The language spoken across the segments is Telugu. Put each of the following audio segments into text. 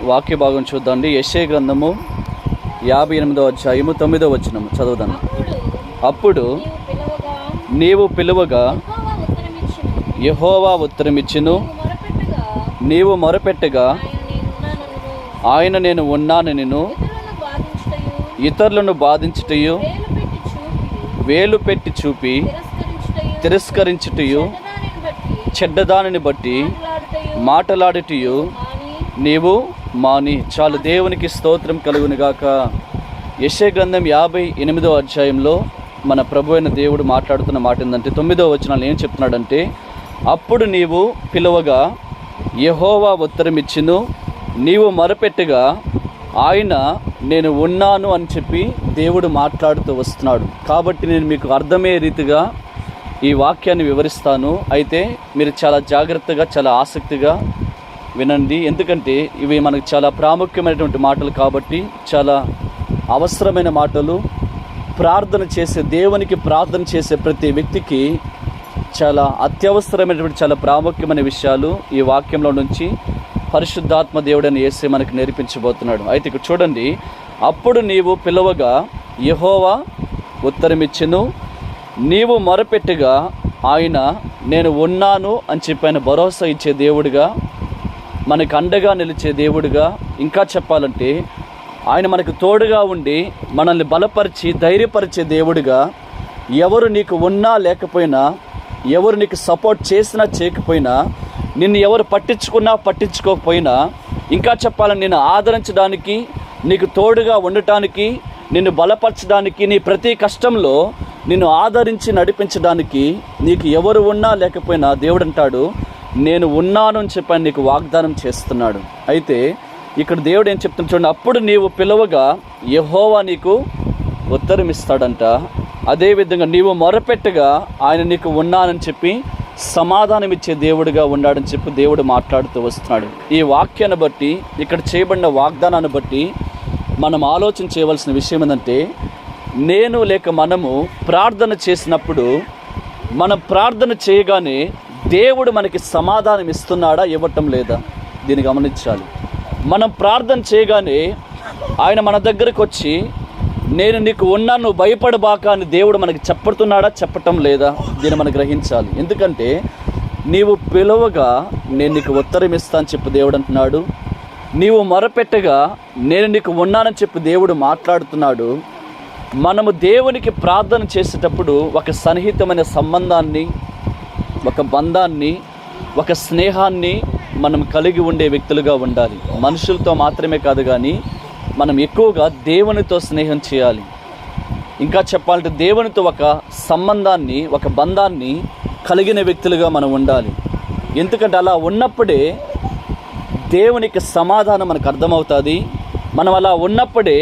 వాక్య భాగం చూద్దాండి. యెషయా గ్రంథము 58వ అధ్యాయము 9వ వచనం చదువుదాం. అప్పుడు నీవు పిలువగా యెహోవా ఉత్తరమిచ్చును, నీవు మొరపెట్టగా ఆయన నేను ఉన్నాను నిన్ను. ఇతరులను బాధించుటయు, వేలు పెట్టి చూపి తిరస్కరించుటయు, చెడ్డదానిని బట్టి మాటలాడుటయు నీవు మాని. చాలు. దేవునికి స్తోత్రం కలుగునుగాక. యెషయా గ్రంథం 58వ అధ్యాయంలో మన ప్రభు అయిన దేవుడు మాట్లాడుతున్న మాట ఏంటంటే 9వ వచనాలు ఏం చెప్తున్నాడంటే, అప్పుడు నీవు పిలువగా యెహోవా ఉత్తరమిచ్చును, నీవు మొరపెట్టగా ఆయన నేను ఉన్నాను అని చెప్పి దేవుడు మాట్లాడుతూ వస్తున్నాడు. కాబట్టి నేను మీకు అర్థమయ్యే రీతిగా ఈ వాక్యాన్ని వివరిస్తాను. అయితే మీరు చాలా జాగ్రత్తగా, చాలా ఆసక్తిగా వినండి. ఎందుకంటే ఇవి మనకు చాలా ప్రాముఖ్యమైనటువంటి మాటలు కాబట్టి, చాలా అవసరమైన మాటలు. ప్రార్థన చేసే, దేవునికి ప్రార్థన చేసే ప్రతి వ్యక్తికి చాలా అత్యవసరమైనటువంటి, చాలా ప్రాముఖ్యమైన విషయాలు ఈ వాక్యంలో నుంచి పరిశుద్ధాత్మ దేవుడని యేసే మనకు నేర్పించబోతున్నాడు. అయితే ఇక్కడ చూడండి, అప్పుడు నీవు పిలువగా యెహోవా ఉత్తరమిచ్చును, నీవు మొరపెట్టగా ఆయన నేను ఉన్నాను అని చెప్పి ఆయన భరోసా ఇచ్చే దేవుడిగా, మనకు అండగా నిలిచే దేవుడిగా, ఇంకా చెప్పాలంటే ఆయన మనకు తోడుగా ఉండి మనల్ని బలపరిచి ధైర్యపరిచే దేవుడిగా, ఎవరు నీకు ఉన్నా లేకపోయినా, ఎవరు నీకు సపోర్ట్ చేసినా చేయకపోయినా, నిన్ను ఎవరు పట్టించుకున్నా పట్టించుకోకపోయినా, ఇంకా చెప్పాలని నిన్ను ఆదరించడానికి, నీకు తోడుగా ఉండటానికి, నిన్ను బలపరచడానికి, నీ ప్రతి కష్టంలో నిన్ను ఆదరించి నడిపించడానికి నీకు ఎవరు ఉన్నా లేకపోయినా దేవుడు అంటాడు నేను ఉన్నాను అని చెప్పని నీకు వాగ్దానం చేస్తున్నాడు. అయితే ఇక్కడ దేవుడు ఏం చెప్తున్నాడు చూడండి, అప్పుడు నీవు పిలువగా యెహోవా నీకు ఉత్తరం ఇస్తాడంట. అదేవిధంగా నీవు మొరపెట్టగా ఆయన నీకు ఉన్నానని చెప్పి సమాధానం ఇచ్చే దేవుడిగా ఉన్నాడని చెప్పి దేవుడు మాట్లాడుతూ వస్తున్నాడు. ఈ వాక్యాన్ని బట్టి, ఇక్కడ చేయబడిన వాగ్దానాన్ని బట్టి మనం ఆలోచన చేయవలసిన విషయం ఏంటంటే, నేను లేక మనము ప్రార్థన చేసినప్పుడు, మనం ప్రార్థన చేయగానే దేవుడు మనకి సమాధానం ఇస్తున్నాడా, ఇవ్వటం లేదా, దీన్ని గమనించాలి. మనం ప్రార్థన చేయగానే ఆయన మన దగ్గరకు వచ్చి నేను నీకు ఉన్నాను, నువ్వు భయపడబాక అని దేవుడు మనకి చెప్పడుతున్నాడా, చెప్పటం లేదా, దీన్ని మనం గ్రహించాలి. ఎందుకంటే నీవు పిలువగా నేను నీకు ఉత్తరం ఇస్తా అని చెప్పి దేవుడు అంటున్నాడు. నీవు మొరపెట్టగా నేను నీకు ఉన్నానని చెప్పి దేవుడు మాట్లాడుతున్నాడు. మనము దేవునికి ప్రార్థన చేసేటప్పుడు ఒక సన్నిహితమైన సంబంధాన్ని, ఒక బంధాన్ని, ఒక స్నేహాన్ని మనం కలిగి ఉండే వ్యక్తులుగా ఉండాలి. మనుషులతో మాత్రమే కాదు, కానీ మనం ఎక్కువగా దేవునితో స్నేహం చేయాలి. ఇంకా చెప్పాలంటే దేవునితో ఒక సంబంధాన్ని, ఒక బంధాన్ని కలిగిన వ్యక్తులుగా మనం ఉండాలి. ఎందుకంటే అలా ఉన్నప్పుడే దేవునికి సమాధానం మనకు అర్థమవుతుంది. మనం అలా ఉన్నప్పుడే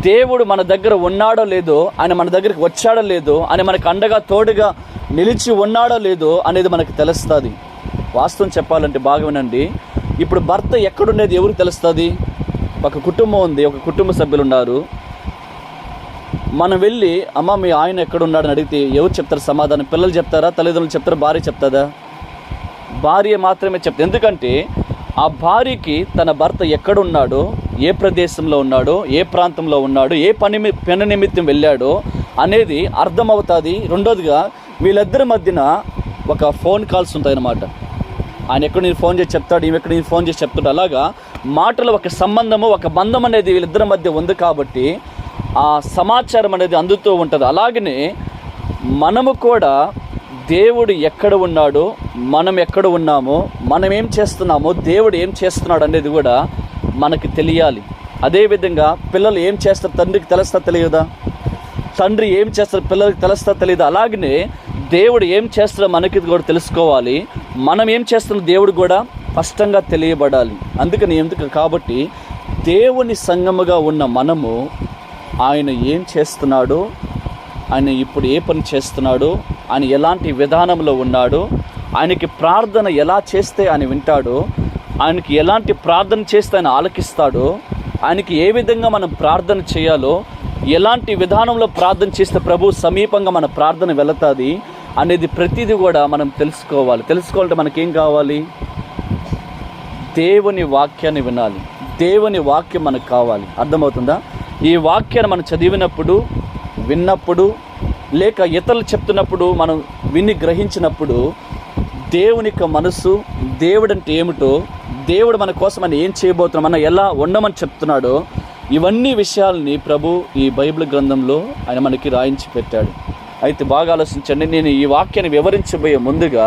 దేవుడు మన దగ్గర ఉన్నాడో లేదో, ఆయన మన దగ్గరికి వచ్చాడో లేదో, ఆయన మనకు అండగా తోడుగా నిలిచి ఉన్నాడో లేదో అనేది మనకు తెలుస్తుంది. వాస్తవం చెప్పాలంటే బాగా వినండి, ఇప్పుడు భర్త ఎక్కడుండేది ఎవరికి తెలుస్తుంది? ఒక కుటుంబం ఉంది, ఒక కుటుంబ సభ్యులు ఉన్నారు. మనం వెళ్ళి అమ్మ మీ ఆయన ఎక్కడున్నాడని అడిగితే ఎవరు చెప్తారు సమాధానం? పిల్లలు చెప్తారా, తల్లిదండ్రులు చెప్తారా, భార్య చెప్తుందా? భార్య మాత్రమే చెప్తారు. ఎందుకంటే ఆ భార్యకి తన భర్త ఎక్కడున్నాడో, ఏ ప్రదేశంలో ఉన్నాడో, ఏ ప్రాంతంలో ఉన్నాడో, ఏ పని నిమిత్తం వెళ్ళాడో అనేది అర్థమవుతుంది. రెండోదిగా వీళ్ళిద్దరి మధ్యన ఒక ఫోన్ కాల్స్ ఉంటాయన్నమాట. ఆయన ఎక్కడ నేను ఫోన్ చేసి చెప్తాడు, ఈమె ఎక్కడ నేను ఫోన్ చేసి చెప్తాడు. అలాగా మాటలు, ఒక సంబంధము, ఒక బంధం అనేది వీళ్ళిద్దరి మధ్య ఉంది కాబట్టి ఆ సమాచారం అనేది అందుతూ ఉంటుంది. అలాగనే మనము కూడా దేవుడు ఎక్కడ ఉన్నాడో, మనం ఎక్కడ ఉన్నామో, మనం ఏం చేస్తున్నామో, దేవుడు ఏం చేస్తున్నాడు అనేది కూడా మనకి తెలియాలి. అదేవిధంగా పిల్లలు ఏం చేస్తారు తండ్రికి తెలుస్తా తెలియదా? తండ్రి ఏం చేస్తారు పిల్లలకి తెలుస్తా తెలియదా? అలాగనే దేవుడు ఏం చేస్తాడో మనకి కూడా తెలుసుకోవాలి. మనం ఏం చేస్తున్న దేవుడు కూడా స్పష్టంగా తెలియబడాలి. కాబట్టి దేవుని సంఘముగా ఉన్న మనము ఆయన ఏం చేస్తున్నాడో, ఆయన ఇప్పుడు ఏ పని చేస్తున్నాడో, ఆయన ఎలాంటి విధానంలో ఉన్నాడో, ఆయనకి ప్రార్థన ఎలా చేస్తే ఆయన వింటాడో, ఆయనకి ఎలాంటి ప్రార్థన చేస్తే ఆయన ఆలకిస్తాడో, ఆయనకి ఏ విధంగా మనం ప్రార్థన చేయాలో, ఎలాంటి విధానంలో ప్రార్థన చేస్తే ప్రభు సమీపంగా మన ప్రార్థన వెళుతుంది అనేది ప్రతిదీ కూడా మనం తెలుసుకోవాలి. తెలుసుకోవాలంటే మనకేం కావాలి? దేవుని వాక్యాన్ని వినాలి. దేవుని వాక్యం మనకు కావాలి. అర్థమవుతుందా? ఈ వాక్యాన్ని మనం చదివినప్పుడు, విన్నప్పుడు, లేక ఇతరులు చెప్తున్నప్పుడు మనం విని గ్రహించినప్పుడు దేవుని యొక్క మనసు, దేవుడు అంటే ఏమిటో, దేవుడు మన కోసం మనం ఏం చేయబోతున్నాం, మనం ఎలా ఉండమని చెప్తున్నాడో, ఇవన్నీ విషయాల్ని ప్రభు ఈ బైబిల్ గ్రంథంలో ఆయన మనకి రాయించి పెట్టాడు. అయితే బాగా ఆలోచించండి. నేను ఈ వాక్యాన్ని వివరించబోయే ముందుగా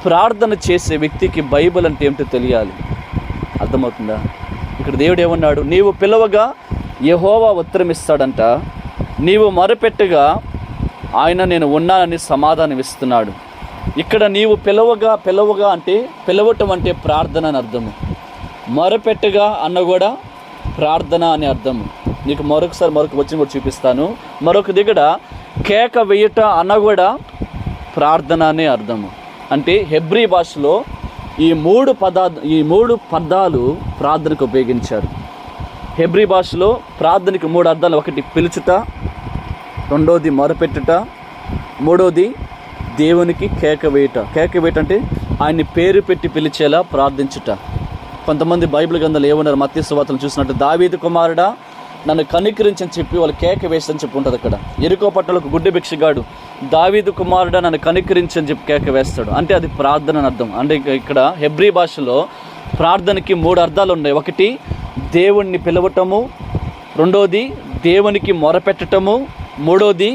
ప్రార్థన చేసే వ్యక్తికి బైబిల్ అంటే ఏమిటో తెలియాలి. అర్థమవుతుందా? ఇక్కడ దేవుడు ఏమన్నాడు? నీవు పిలవగా యెహోవా ఉత్తరం ఇస్తాడంట, నీవు మొరపెట్టగా ఆయన నేను ఉన్నానని సమాధానం ఇస్తున్నాడు. ఇక్కడ నీవు పిలవగా అంటే పిలవటం అంటే ప్రార్థన అని అర్థము. మొరపెట్టగా అన్న కూడా ప్రార్థన అని అర్థము. నీకు మరొక వచ్చిన కూడా చూపిస్తాను. మరొక దగ్గర కేక వేయుట అన్న కూడా ప్రార్థన అనే అర్థము. అంటే హెబ్రీ భాషలో ఈ మూడు పదాలు ప్రార్థనకు ఉపయోగించారు. హెబ్రీ భాషలో ప్రార్థనకి 3 అర్థాలు. ఒకటి పిలుచుట, రెండోది మొరపెట్టుట, మూడోది దేవునికి కేక వేయుట. కేక వేయుట అంటే ఆయన్ని పేరు పెట్టి పిలిచేలా ప్రార్థించుట. కొంతమంది బైబిల్ గ్రంథాలు ఏమన్నారు? మత్తయి సువార్తను చూసినట్టు, దావీదు కుమారుడా నన్ను కనికరించని చెప్పి వాళ్ళు కేక వేస్తని చెప్పి ఉంటుంది. అక్కడ ఎరుకో పట్టణంలో గుడ్డి భిక్షగాడు దావీదు కుమారుడా నన్ను కనికరించని చెప్పి కేక వేస్తాడు. అంటే అది ప్రార్థన అని అర్థం. అంటే ఇక్కడ హెబ్రీ భాషలో ప్రార్థనకి 3 అర్థాలు ఉన్నాయి. ఒకటి దేవుణ్ణి పిలవటము, రెండోది దేవునికి మొరపెట్టటము, మూడోది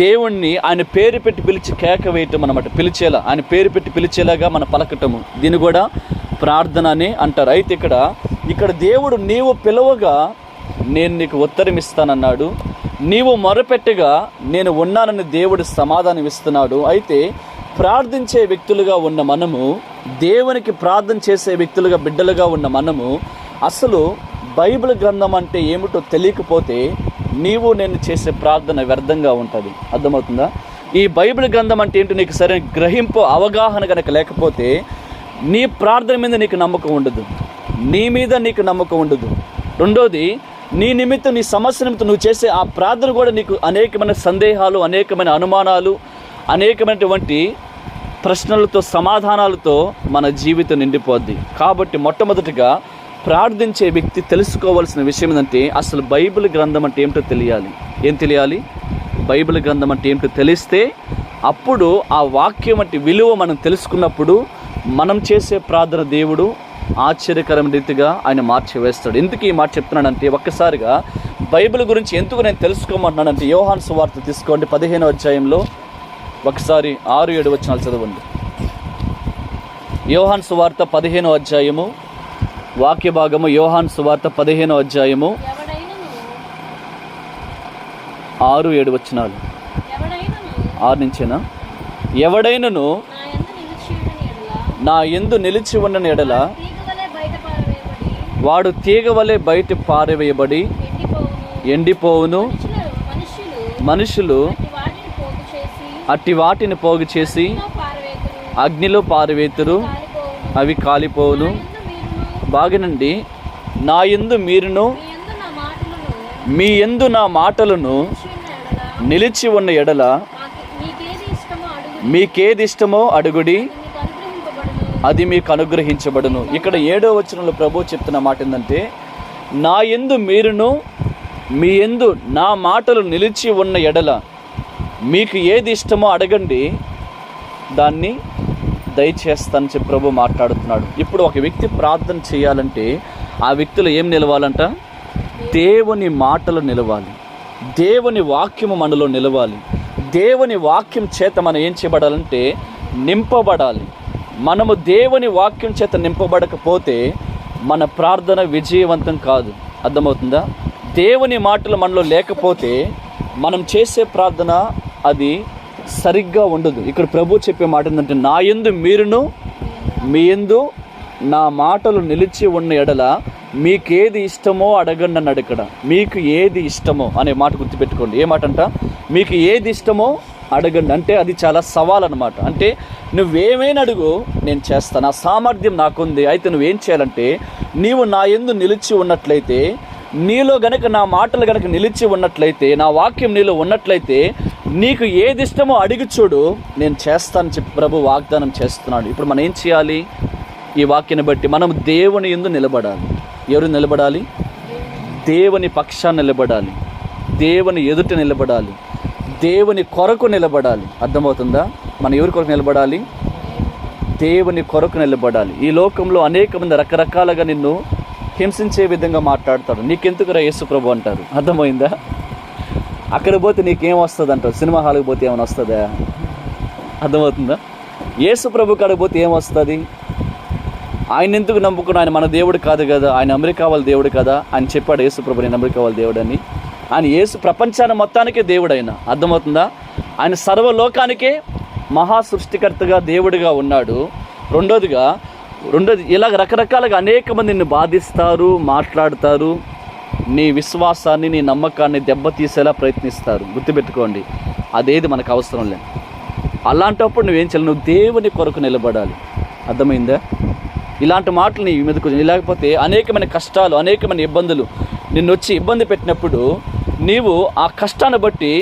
దేవుణ్ణి ఆయన పేరు పెట్టి పిలిచి కేక వేయటం అన్నమాట. పిలిచేలా, ఆయన పేరు పెట్టి పిలిచేలాగా మన పలకటము, దీన్ని కూడా ప్రార్థన అని అంటారు. అయితే ఇక్కడ దేవుడు నీవు పిలవగా నేను నీకు ఉత్తరం ఇస్తానన్నాడు, నీవు మొరపెట్టగా నేను ఉన్నానని దేవుడు సమాధానం ఇస్తున్నాడు. అయితే ప్రార్థించే వ్యక్తులుగా ఉన్న మనము, దేవునికి ప్రార్థన చేసే వ్యక్తులుగా బిడ్డలుగా ఉన్న మనము అసలు బైబిల్ గ్రంథం అంటే ఏమిటో తెలియకపోతే నీవు నేను చేసే ప్రార్థన వ్యర్థంగా ఉంటుంది. అర్థమవుతుందా? ఈ బైబిల్ గ్రంథం అంటే ఏంటో నీకు సరైన గ్రహింపు, అవగాహన కనుక లేకపోతే నీ ప్రార్థన మీద నీకు నమ్మకం ఉండదు, నీ మీద నీకు నమ్మకం ఉండదు. రెండోది, నీ నిమిత్తం, నీ సమస్య నిమిత్తం నువ్వు చేసే ఆ ప్రార్థన కూడా నీకు అనేకమైన సందేహాలు, అనేకమైన అనుమానాలు, అనేకమైనటువంటి ప్రశ్నలతో, సమాధానాలతో మన జీవితం నిండిపోద్ది. కాబట్టి మొట్టమొదటిగా ప్రార్థించే వ్యక్తి తెలుసుకోవాల్సిన విషయం ఏంటంటే అసలు బైబిల్ గ్రంథం అంటే ఏమిటో తెలియాలి. ఏం తెలియాలి? బైబిల్ గ్రంథం అంటే ఏమిటో తెలిస్తే అప్పుడు ఆ వాక్యం వంటి విలువ మనం తెలుసుకున్నప్పుడు మనం చేసే ప్రార్థన దేవుడు ఆశ్చర్యకరమైన రీతిగా ఆయన మార్చివేస్తాడు. ఎందుకు ఈ మాట చెప్తున్నానంటే, ఒక్కసారిగా బైబిల్ గురించి ఎందుకు నేను తెలుసుకోమంటున్నానంటే, యోహాను సువార్త తీసుకోండి 15వ అధ్యాయంలో ఒకసారి 6-7 వచనాలు చదవండి. యోహాను సువార్త 15వ అధ్యాయము వాక్య భాగము. యోహాను సువార్త 15వ అధ్యాయము 6-7 వచనాలు. 6 నుంచేనా? ఎవడైనను నా యందు నిలిచి ఉన్న ఎడల వాడు తీగవలే బయట పారవేయబడి ఎండిపోవును, మనుషులు అట్టి వాటిని పోగు చేసి అగ్నిలో పారవేతురు, అవి కాలిపోవును. బాగినండి, నా యందు మీరును మీ యందు నా మాటలను నిలిచి ఉన్న ఎడల మీకేది ఇష్టమో అడుగుడి, అది మీకు అనుగ్రహించబడును. ఇక్కడ 7వ వచనంలో ప్రభు చెప్తున్న మాట ఏంటంటే, నా యందు మీరును మీ యందు నా మాటలు నిలిచి ఉన్న ఎడల మీకు ఏది ఇష్టమో అడగండి, దాన్ని దయచేస్తానని చెప్పి ప్రభు మాట్లాడుతున్నాడు. ఇప్పుడు ఒక వ్యక్తి ప్రార్థన చేయాలంటే ఆ వ్యక్తిలో ఏం నిలవాలంట? దేవుని మాటలు నిలవాలి, దేవుని వాక్యము మనలో నిలవాలి. దేవుని వాక్యం చేత మనం ఏం చేయబడాలంటే నింపబడాలి. మనము దేవుని వాక్యం చేత నింపబడకపోతే మన ప్రార్థన విజయవంతం కాదు. అర్థమవుతుందా? దేవుని మాటలు మనలో లేకపోతే మనం చేసే ప్రార్థన అది సరిగ్గా ఉండదు. ఇక్కడ ప్రభు చెప్పే మాట ఏంటంటే, నా యందు మీరును మీ యందు నా మాటలు నిలిచి ఉన్న ఎడల మీకేది ఇష్టమో అడగండి అన్నాడు. ఇక్కడ మీకు ఏది ఇష్టమో అనే మాట గుర్తుపెట్టుకోండి. ఏ మాట అంట? మీకు ఏది ఇష్టమో అడగండి. అంటే అది చాలా సవాల్ అన్నమాట. అంటే నువ్వేమైనా అడుగు, నేను చేస్తాను, ఆ సామర్థ్యం నాకుంది. అయితే నువ్వేం చేయాలంటే, నీవు నా యందు నిలిచి ఉన్నట్లయితే, నీలో గనక నా మాటలు గనక నిలిచి ఉన్నట్లయితే, నా వాక్యం నీలో ఉన్నట్లయితే, నీకు ఏది ఇష్టమో అడిగి చూడు, నేను చేస్తానని చెప్పి ప్రభు వాగ్దానం చేస్తున్నాడు. ఇప్పుడు మనం ఏం చేయాలి? ఈ వాక్యాన్ని బట్టి మనం దేవుని యందు నిలబడాలి. ఎవరు నిలబడాలి? దేవుని పక్షాన్ని నిలబడాలి, దేవుని ఎదుట నిలబడాలి, దేవుని కొరకు నిలబడాలి. అర్థమవుతుందా? మనం ఎవరి కొరకు నిలబడాలి? దేవుని కొరకు నిలబడాలి. ఈ లోకంలో అనేక మంది రకరకాలుగా నిన్ను హింసించే విధంగా మాట్లాడతారు. నీకెందుకురా యేసు ప్రభు అంటారు. అర్థమైందా? అక్కడ పోతే నీకేం వస్తుంది అంటారు. సినిమా హాల్కి పోతే ఏమైనా వస్తుందా? అర్థమవుతుందా? యేసు ప్రభు కాడికి పోతే ఏమొస్తుంది? ఆయన ఎందుకు నమ్ముకున్నా? ఆయన మన దేవుడు కాదు కదా, ఆయన అమెరికా వాళ్ళ దేవుడు కదా. ఆయన చెప్పాడు యేసు ప్రభు నేను అమెరికా వాళ్ళ దేవుడు అని. ఆయన యేసు ప్రపంచాన్ని మొత్తానికే దేవుడు. ఆయన అర్థమవుతుందా? ఆయన సర్వలోకానికే మహా సృష్టికర్తగా దేవుడిగా ఉన్నాడు. రెండోది ఇలాగ రకరకాలుగా అనేక మంది నిన్ను బాధిస్తారు, మాట్లాడతారు, నీ విశ్వాసాన్ని నీ నమ్మకాన్ని దెబ్బతీసేలా ప్రయత్నిస్తారు. గుర్తుపెట్టుకోండి, అదేది మనకు అవసరం లేదు. అలాంటప్పుడు నువ్వేం చేయాలి? నువ్వు దేవుని కొరకు నిలబడాలి. అర్థమైందా? ఇలాంటి మాటలు నీ మీదకు లేకపోతే అనేకమైన కష్టాలు, అనేకమైన ఇబ్బందులు నిన్ను వచ్చి ఇబ్బంది పెట్టినప్పుడు నీవు ఆ కష్టాన్ని బట్టి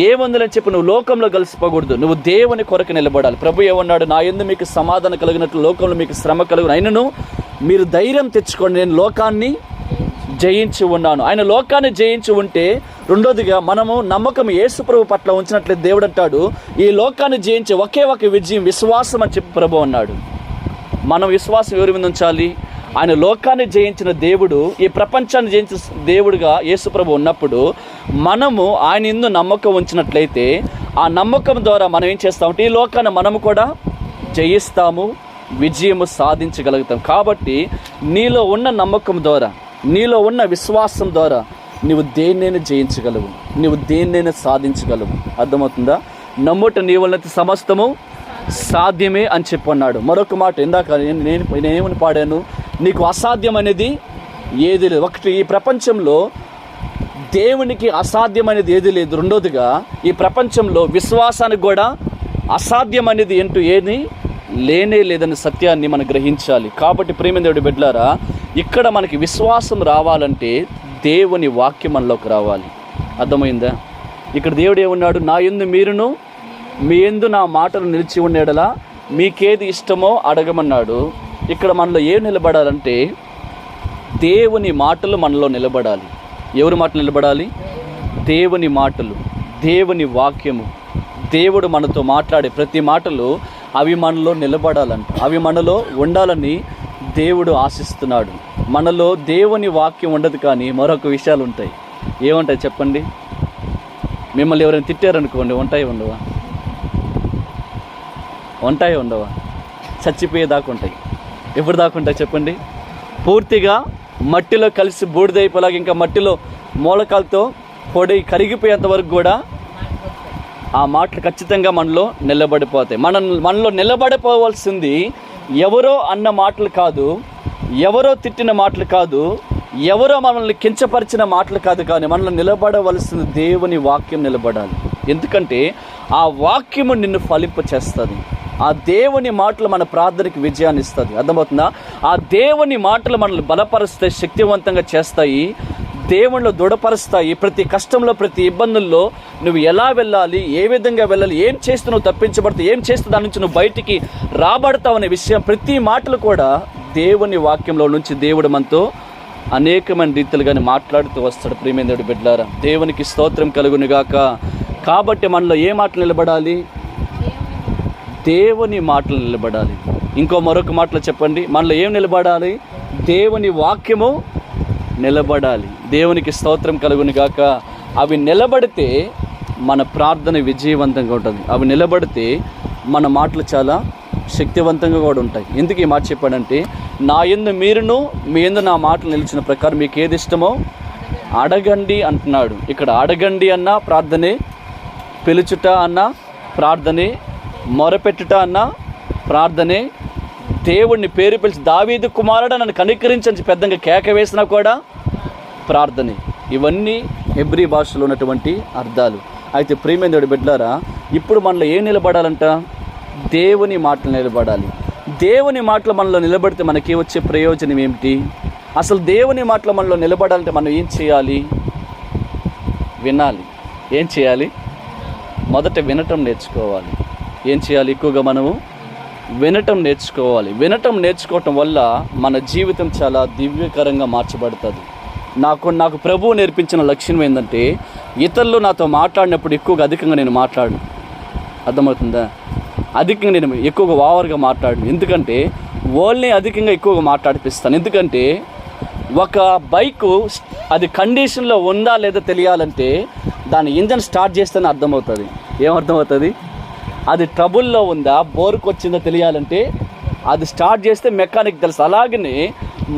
ఏముందని చెప్పి నువ్వు లోకంలో కలిసిపోకూడదు. నువ్వు దేవుని కొరకు నిలబడాలి. ప్రభు ఏమన్నాడు? నా యందు మీకు సమాధానం కలిగినట్లు లోకంలో మీకు శ్రమ కలుగును, అయినను మీరు ధైర్యం తెచ్చుకోండి, నేను లోకాన్ని జయించి ఉన్నాను. ఆయన లోకాన్ని జయించి ఉంటే రెండోదిగా మనము నమ్మకం యేసు ప్రభు పట్ల ఉంచినట్లయితే దేవుడు అంటాడు ఈ లోకాన్ని జయించే ఒకే ఒక విజయం విశ్వాసం అని చెప్పి ప్రభు అన్నాడు. మనం విశ్వాసం ఎవరి మీద ఉంచాలి? ఆయన లోకాన్ని జయించిన దేవుడు, ఈ ప్రపంచాన్ని జయించిన దేవుడుగా యేసు ప్రభు ఉన్నప్పుడు మనము ఆయన యందు నమ్మకం ఉంచినట్లయితే ఆ నమ్మకం ద్వారా మనం ఏం చేస్తామంటే ఈ లోకాన్ని మనము కూడా జయిస్తాము, విజయము సాధించగలుగుతాం. కాబట్టి నీలో ఉన్న నమ్మకం ద్వారా, నీలో ఉన్న విశ్వాసం ద్వారా నువ్వు దేన్నైనా జయించగలవు, నువ్వు దేన్నైనా సాధించగలవు. అర్థమవుతుందా? నమ్ముట నీ వలన సమస్తము సాధ్యమే అని చెప్పన్నాడు. మరొక మాట ఇందాక నేనేమని పాడాను? నీకు అసాధ్యం అనేది ఏది లేదు. ఒకటి, ఈ ప్రపంచంలో దేవునికి అసాధ్యం అనేది ఏది లేదు. రెండోదిగా ఈ ప్రపంచంలో విశ్వాసానికి కూడా అసాధ్యం అనేది ఏది లేనే లేదని సత్యాన్ని మనం గ్రహించాలి. కాబట్టి ప్రియమైన దేవుడి బిడ్డలారా, ఇక్కడ మనకి విశ్వాసం రావాలంటే దేవుని వాక్యం మనలోకి రావాలి. అర్థమైందా? ఇక్కడ దేవుడు ఏమన్నాడు? నా యందు మీరును మీ యందు నా మాటలు నిలిచి ఉండేలా మీకేది ఇష్టమో అడగమన్నాడు. ఇక్కడ మనలో ఏం నిలబడాలంటే దేవుని మాటలు మనలో నిలబడాలి. ఎవరి మాటలు నిలబడాలి? దేవుని మాటలు, దేవుని వాక్యము. దేవుడు మనతో మాట్లాడే ప్రతి మాటలు అవి మనలో నిలబడాలంట, అవి మనలో ఉండాలని దేవుడు ఆశిస్తున్నాడు. మనలో దేవుని వాక్యం ఉండదు కానీ మరొక విషయాలు ఉంటాయి. ఏముంటాయి చెప్పండి? మిమ్మల్ని ఎవరైనా తిట్టారనుకోండి, ఉంటాయి ఉండవా? ఉంటాయి ఉండవా? చచ్చిపోయేదాకా ఉంటాయి. ఎప్పుడు దాకా ఉంటాయి చెప్పండి? పూర్తిగా మట్టిలో కలిసి బూడిదైపోలాగా ఇంకా మట్టిలో మూలకాలతో పొడి కరిగిపోయేంత వరకు కూడా ఆ మాటలు ఖచ్చితంగా మనలో నిలబడిపోతాయి. మనలో నిలబడిపోవాల్సింది ఎవరో అన్న మాటలు కాదు, ఎవరో తిట్టిన మాటలు కాదు, ఎవరో మనల్ని కించపరిచిన మాటలు కాదు, కానీ మనలో నిలబడవలసిన దేవుని వాక్యం నిలబడాలి. ఎందుకంటే ఆ వాక్యము నిన్ను ఫలింప చేస్తుంది. ఆ దేవుని మాటలు మన ప్రార్థనకి విజయాన్ని ఇస్తుంది. అర్థమవుతుందా? ఆ దేవుని మాటలు మనల్ని బలపరుస్తాయి, శక్తివంతంగా చేస్తాయి, దేవుళ్ళు దృఢపరుస్తాయి. ప్రతి కష్టంలో, ప్రతి ఇబ్బందుల్లో నువ్వు ఎలా వెళ్ళాలి, ఏ విధంగా వెళ్ళాలి, ఏం చేస్తూ నువ్వు తప్పించబడతావు, ఏం చేస్తూ దాని నుంచి నువ్వు బయటికి రాబడతావు అనే విషయం ప్రతి మాటలు కూడా దేవుని వాక్యంలో నుంచి దేవుడు మనతో అనేకమైన రీతిలుగానే మాట్లాడుతూ వస్తాడు. ప్రియమైన దేవుడి బిడ్డలారా, దేవునికి స్తోత్రం కలుగునుగాక. కాబట్టి మనలో ఏ మాటలు నిలబడాలి? దేవుని మాటలు నిలబడాలి. మరొక మాటలు చెప్పండి, మనలో ఏం నిలబడాలి? దేవుని వాక్యము నిలబడాలి. దేవునికి స్తోత్రం కలుగునుగాక. అవి నిలబడితే మన ప్రార్థన విజయవంతంగా ఉంటుంది. అవి నిలబడితే మన మాటలు చాలా శక్తివంతంగా కూడా ఉంటాయి. ఎందుకు ఈ మాట చెప్పాడంటే నా యందు మీరును మీ యందు నా మాటలు నిలిచిన ప్రకారం మీకు ఏది ఇష్టమో అడగండి అంటున్నాడు. ఇక్కడ అడగండి అన్న ప్రార్థనే, పిలుచుట అన్న ప్రార్థనే, మొరపెట్టుట అన్న ప్రార్థనే, దేవుడిని పేరు పిలిచి దావీదు కుమారుడా నన్ను కనికరించని పెద్దగా కేక వేసినా కూడా ప్రార్థనే. ఇవన్నీ హెబ్రీ భాషలో ఉన్నటువంటి అర్థాలు. అయితే ప్రియమైన దేవుడి బిడ్డలారా, ఇప్పుడు మనలో ఏం నిలబడాలంట? దేవుని మాటలు నిలబడాలి. దేవుని మాటలు మనలో నిలబడితే మనకి వచ్చే ప్రయోజనం ఏమిటి? అసలు దేవుని మాటలు మనలో నిలబడాలంటే మనం ఏం చేయాలి? వినాలి. ఏం చేయాలి? మొదట వినటం నేర్చుకోవాలి. ఏం చేయాలి? ఎక్కువగా మనము వినటం నేర్చుకోవాలి. వినటం నేర్చుకోవటం వల్ల మన జీవితం చాలా దివ్యకరంగా మార్చబడుతుంది. నాకు ప్రభువు నేర్పించిన లక్ష్యం ఏంటంటే, ఇతరులు నాతో మాట్లాడినప్పుడు అధికంగా నేను మాట్లాడను. అర్థమవుతుందా? అధికంగా నేను ఎక్కువగా ఓవర్గా మాట్లాడను. ఎందుకంటే వాళ్ళని అధికంగా ఎక్కువగా మాట్లాడిపిస్తాను. ఎందుకంటే ఒక బైకు అది కండిషన్లో ఉందా లేదా తెలియాలంటే దాని ఇంజన్ స్టార్ట్ చేస్తేనే అర్థమవుతుంది. ఏమర్థమవుతుంది? అది ట్రబుల్లో ఉందా, బోర్కు వచ్చిందో తెలియాలంటే అది స్టార్ట్ చేస్తే మెకానిక్ తెలుసు. అలాగనే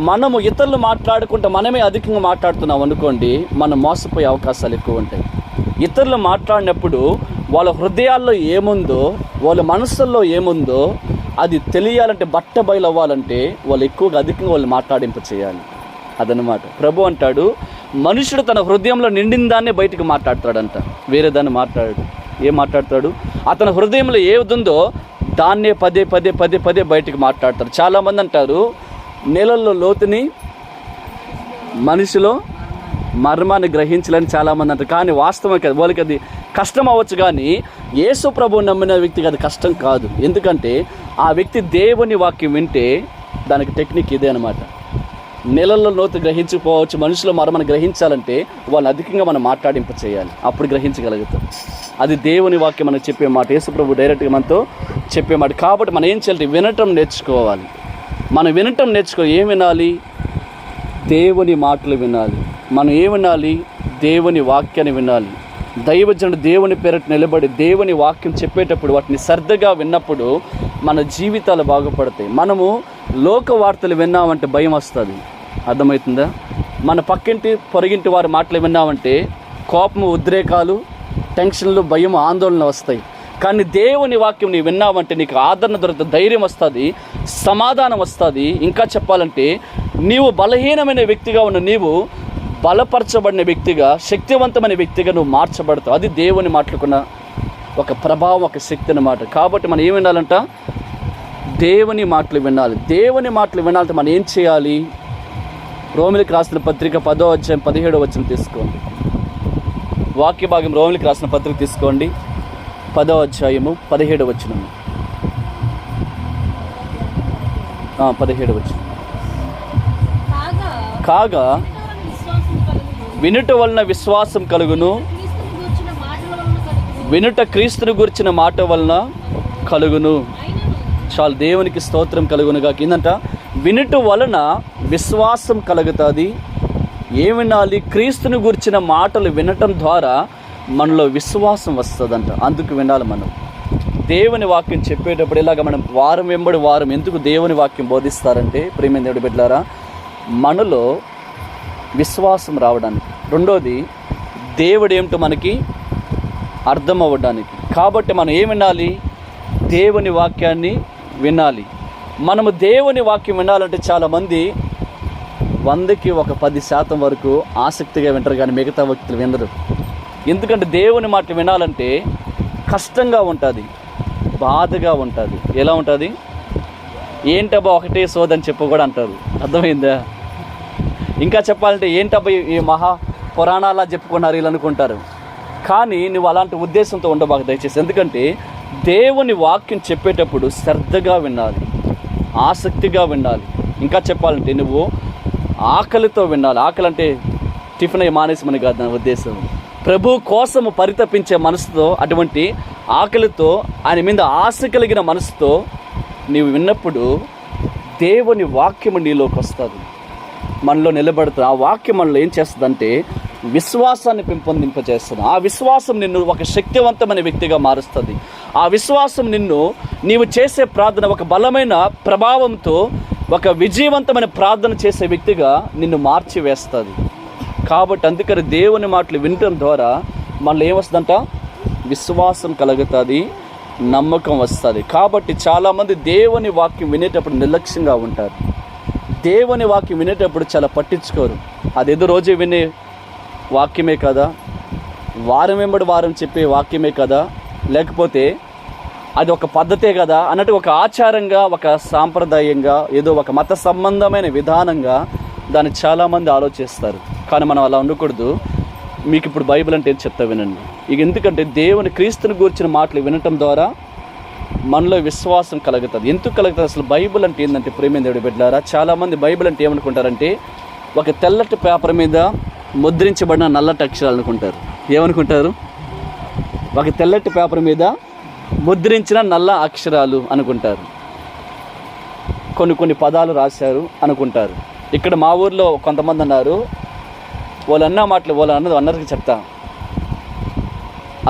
మనము ఇతరులు మాట్లాడుకుంటే మనమే అధికంగా మాట్లాడుతున్నాం అనుకోండి, మనం మోసపోయే అవకాశాలు ఎక్కువ ఉంటాయి. ఇతరులు మాట్లాడినప్పుడు వాళ్ళ హృదయాల్లో ఏముందో, వాళ్ళ మనసుల్లో ఏముందో అది తెలియాలంటే, బయలు అవ్వాలంటే వాళ్ళు ఎక్కువగా అధికంగా వాళ్ళు మాట్లాడింప చేయాలి. అదనమాట. ప్రభు అంటాడు, మనుషుడు తన హృదయంలో నిండిన దాన్నే బయటికి మాట్లాడతాడంట, వేరే దాన్ని మాట్లాడాడు. ఏం మాట్లాడతాడు? అతని హృదయంలో ఏది ఉందో దాన్నే పదే పదే పదే పదే బయటికి మాట్లాడతారు. చాలామంది అంటారు, నీళ్ళల్లో లోతుని మనిషిలో మర్మాన్ని గ్రహించాలని చాలామంది అంటారు. కానీ వాస్తవం కాదు. వాళ్ళకి అది కష్టం అవ్వచ్చు, కానీ యేసు ప్రభువుని నమ్మిన వ్యక్తికి అది కష్టం కాదు. ఎందుకంటే ఆ వ్యక్తి దేవుని వాక్యం వింటే దానికి టెక్నిక్ ఇదే అనమాట. నెలల్లో లోతు గ్రహించకపోవచ్చు, మనుషుల మర్మను గ్రహించాలంటే వాళ్ళు అధికంగా మనం మాట్లాడింప చేయాలి, అప్పుడు గ్రహించగలుగుతాం. అది దేవుని వాక్యం మనకు చెప్పే మాట, యేసు ప్రభు డైరెక్ట్గా మనతో చెప్పే మాట. కాబట్టి మనం ఏం చేయాలి? వినటం నేర్చుకోవాలి. మనం వినటం ఏం వినాలి? దేవుని మాటలు వినాలి. మనం ఏం వినాలి? దేవుని వాక్యాన్ని వినాలి. దైవజనుడు దేవుని పేరట నిలబడి దేవుని వాక్యం చెప్పేటప్పుడు వాటిని శ్రద్ధగా విన్నప్పుడు మన జీవితాలు బాగుపడతాయి. మనము లోక వార్తలు విన్నామంటే భయం వస్తుంది. అర్థమవుతుందా? మన పక్కింటి పొరుగింటి వారి మాటలు విన్నామంటే కోపము, ఉద్రేకాలు, టెన్షన్లు, భయం, ఆందోళన వస్తాయి. కానీ దేవుని వాక్యం నీవు విన్నావంటే నీకు ఆదరణ దొరుకుతుంది, ధైర్యం వస్తుంది, సమాధానం వస్తుంది. ఇంకా చెప్పాలంటే నీవు బలహీనమైన వ్యక్తిగా ఉన్న నీవు బలపరచబడిన వ్యక్తిగా, శక్తివంతమైన వ్యక్తిగా నువ్వు మార్చబడతావు. అది దేవుని మాటలకున్న ఒక ప్రభావం, ఒక శక్తి అన్నమాట. కాబట్టి మనం ఏం వినాలంట? దేవుని మాటలు వినాలి. దేవుని మాటలు వినాలంటే మనం ఏం చేయాలి? రోమిలికి రాసిన పత్రిక 10వ అధ్యాయం 17వ వచనం తీసుకోండి. వాక్య భాగం రోమిలికి రాసిన పత్రిక తీసుకోండి, 10వ అధ్యాయము 17వ వచనం. 17వ వచనం. కాగా వినుట వలన విశ్వాసం కలుగును, వినుట క్రీస్తును గురించిన మాట వలన కలుగును. చాలు, దేవునికి స్తోత్రం కలుగునుగా. కిందంట వినుట వలన విశ్వాసం కలుగుతుంది. ఏం వినాలి? క్రీస్తుని గురించిన మాటలు వినటం ద్వారా మనలో విశ్వాసం వస్తుందంట. అందుకు వినాలి. మనం దేవుని వాక్యం చెప్పేటప్పుడు ఇలాగ మనం వారం వెంబడి వారం ఎందుకు దేవుని వాక్యం బోధిస్తారంటే, ప్రియమైన దేవుడి బిడ్డలారా, మనలో విశ్వాసం రావడానికి, రెండోది దేవుడు ఏమిటో మనకి అర్థం అవ్వడానికి. కాబట్టి మనం ఏం వినాలి? దేవుని వాక్యాన్ని వినాలి. మనము దేవుని వాక్యం వినాలంటే చాలామంది 100కి 10% వరకు ఆసక్తిగా వింటారు, కానీ మిగతా వ్యక్తులు వినరు. ఎందుకంటే దేవుని మాట వినాలంటే కష్టంగా ఉంటుంది, బాధగా ఉంటుంది. ఎలా ఉంటుంది? ఏంటబ్బా ఒకటే సోదని చెప్పు కూడా అంటారు. అర్థమైందా? ఇంకా చెప్పాలంటే ఏంటబ్బా ఈ మహా పురాణాలా చెప్పుకున్నారు వీళ్ళు అనుకుంటారు. కానీ నువ్వు అలాంటి ఉద్దేశంతో ఉండబాకు దయచేసి. ఎందుకంటే దేవుని వాక్యం చెప్పేటప్పుడు శ్రద్ధగా వినాలి, ఆసక్తిగా వినాలి. ఇంకా చెప్పాలంటే నువ్వు ఆకలితో వినాలి. ఆకలి అంటే టిఫిన్ అయ్యి మానేసమని కాదు నా ఉద్దేశం. ప్రభు కోసము పరితపించే మనసుతో, అటువంటి ఆకలితో, ఆయన మీద ఆశ కలిగిన మనసుతో నీవు విన్నప్పుడు దేవుని వాక్యము నీలోకి వస్తుంది, మనలో నిలబడుతుంది. ఆ వాక్యం మనలో ఏం చేస్తుందంటే విశ్వాసాన్ని పెంపొందింపజేస్తుంది. ఆ విశ్వాసం నిన్ను ఒక శక్తివంతమైన వ్యక్తిగా మారుస్తుంది. ఆ విశ్వాసం నీవు చేసే ప్రార్థన ఒక బలమైన ప్రభావంతో ఒక విజయవంతమైన ప్రార్థన చేసే వ్యక్తిగా నిన్ను మార్చివేస్తుంది. కాబట్టి అందుకని దేవుని మాటలు వినటం ద్వారా మనలో ఏమొస్తుందంట? విశ్వాసం కలుగుతుంది, నమ్మకం వస్తుంది. కాబట్టి చాలామంది దేవుని వాక్యం వినేటప్పుడు నిర్లక్ష్యంగా ఉంటారు. దేవుని వాక్యం వినేటప్పుడు చాలా పట్టించుకోరు. అదేదో రోజు వినే వాక్యమే కదా, వారం వెంబడి వారం చెప్పే వాక్యమే కదా, లేకపోతే అది ఒక పద్ధతే కదా అన్నట్టు ఒక ఆచారంగా, ఒక సాంప్రదాయంగా, ఏదో ఒక మత సంబంధమైన విధానంగా దాన్ని చాలామంది ఆలోచిస్తారు. కానీ మనం అలా ఉండకూడదు. మీకు ఇప్పుడు బైబిల్ అంటే ఏం చెప్తా వినండి. ఇక ఎందుకంటే దేవుని క్రీస్తుని గూర్చిన మాటలు వినటం ద్వారా మనలో విశ్వాసం కలుగుతుంది. ఎందుకు కలుగుతుంది? అసలు బైబిల్ అంటే ఏంటంటే ప్రేమ దేవుడి బిడ్డలారా, చాలామంది బైబిల్ అంటే ఏమనుకుంటారంటే ఒక తెల్లటి పేపర్ మీద ముద్రించబడిన నల్లటి అక్షరాలు అనుకుంటారు. ఏమనుకుంటారు? ఒక తెల్లటి పేపర్ మీద ముద్రించిన నల్ల అక్షరాలు అనుకుంటారు. కొన్ని పదాలు రాశారు అనుకుంటారు. ఇక్కడ మా ఊర్లో కొంతమంది అన్నారు, వాళ్ళు అన్నది చెప్తా,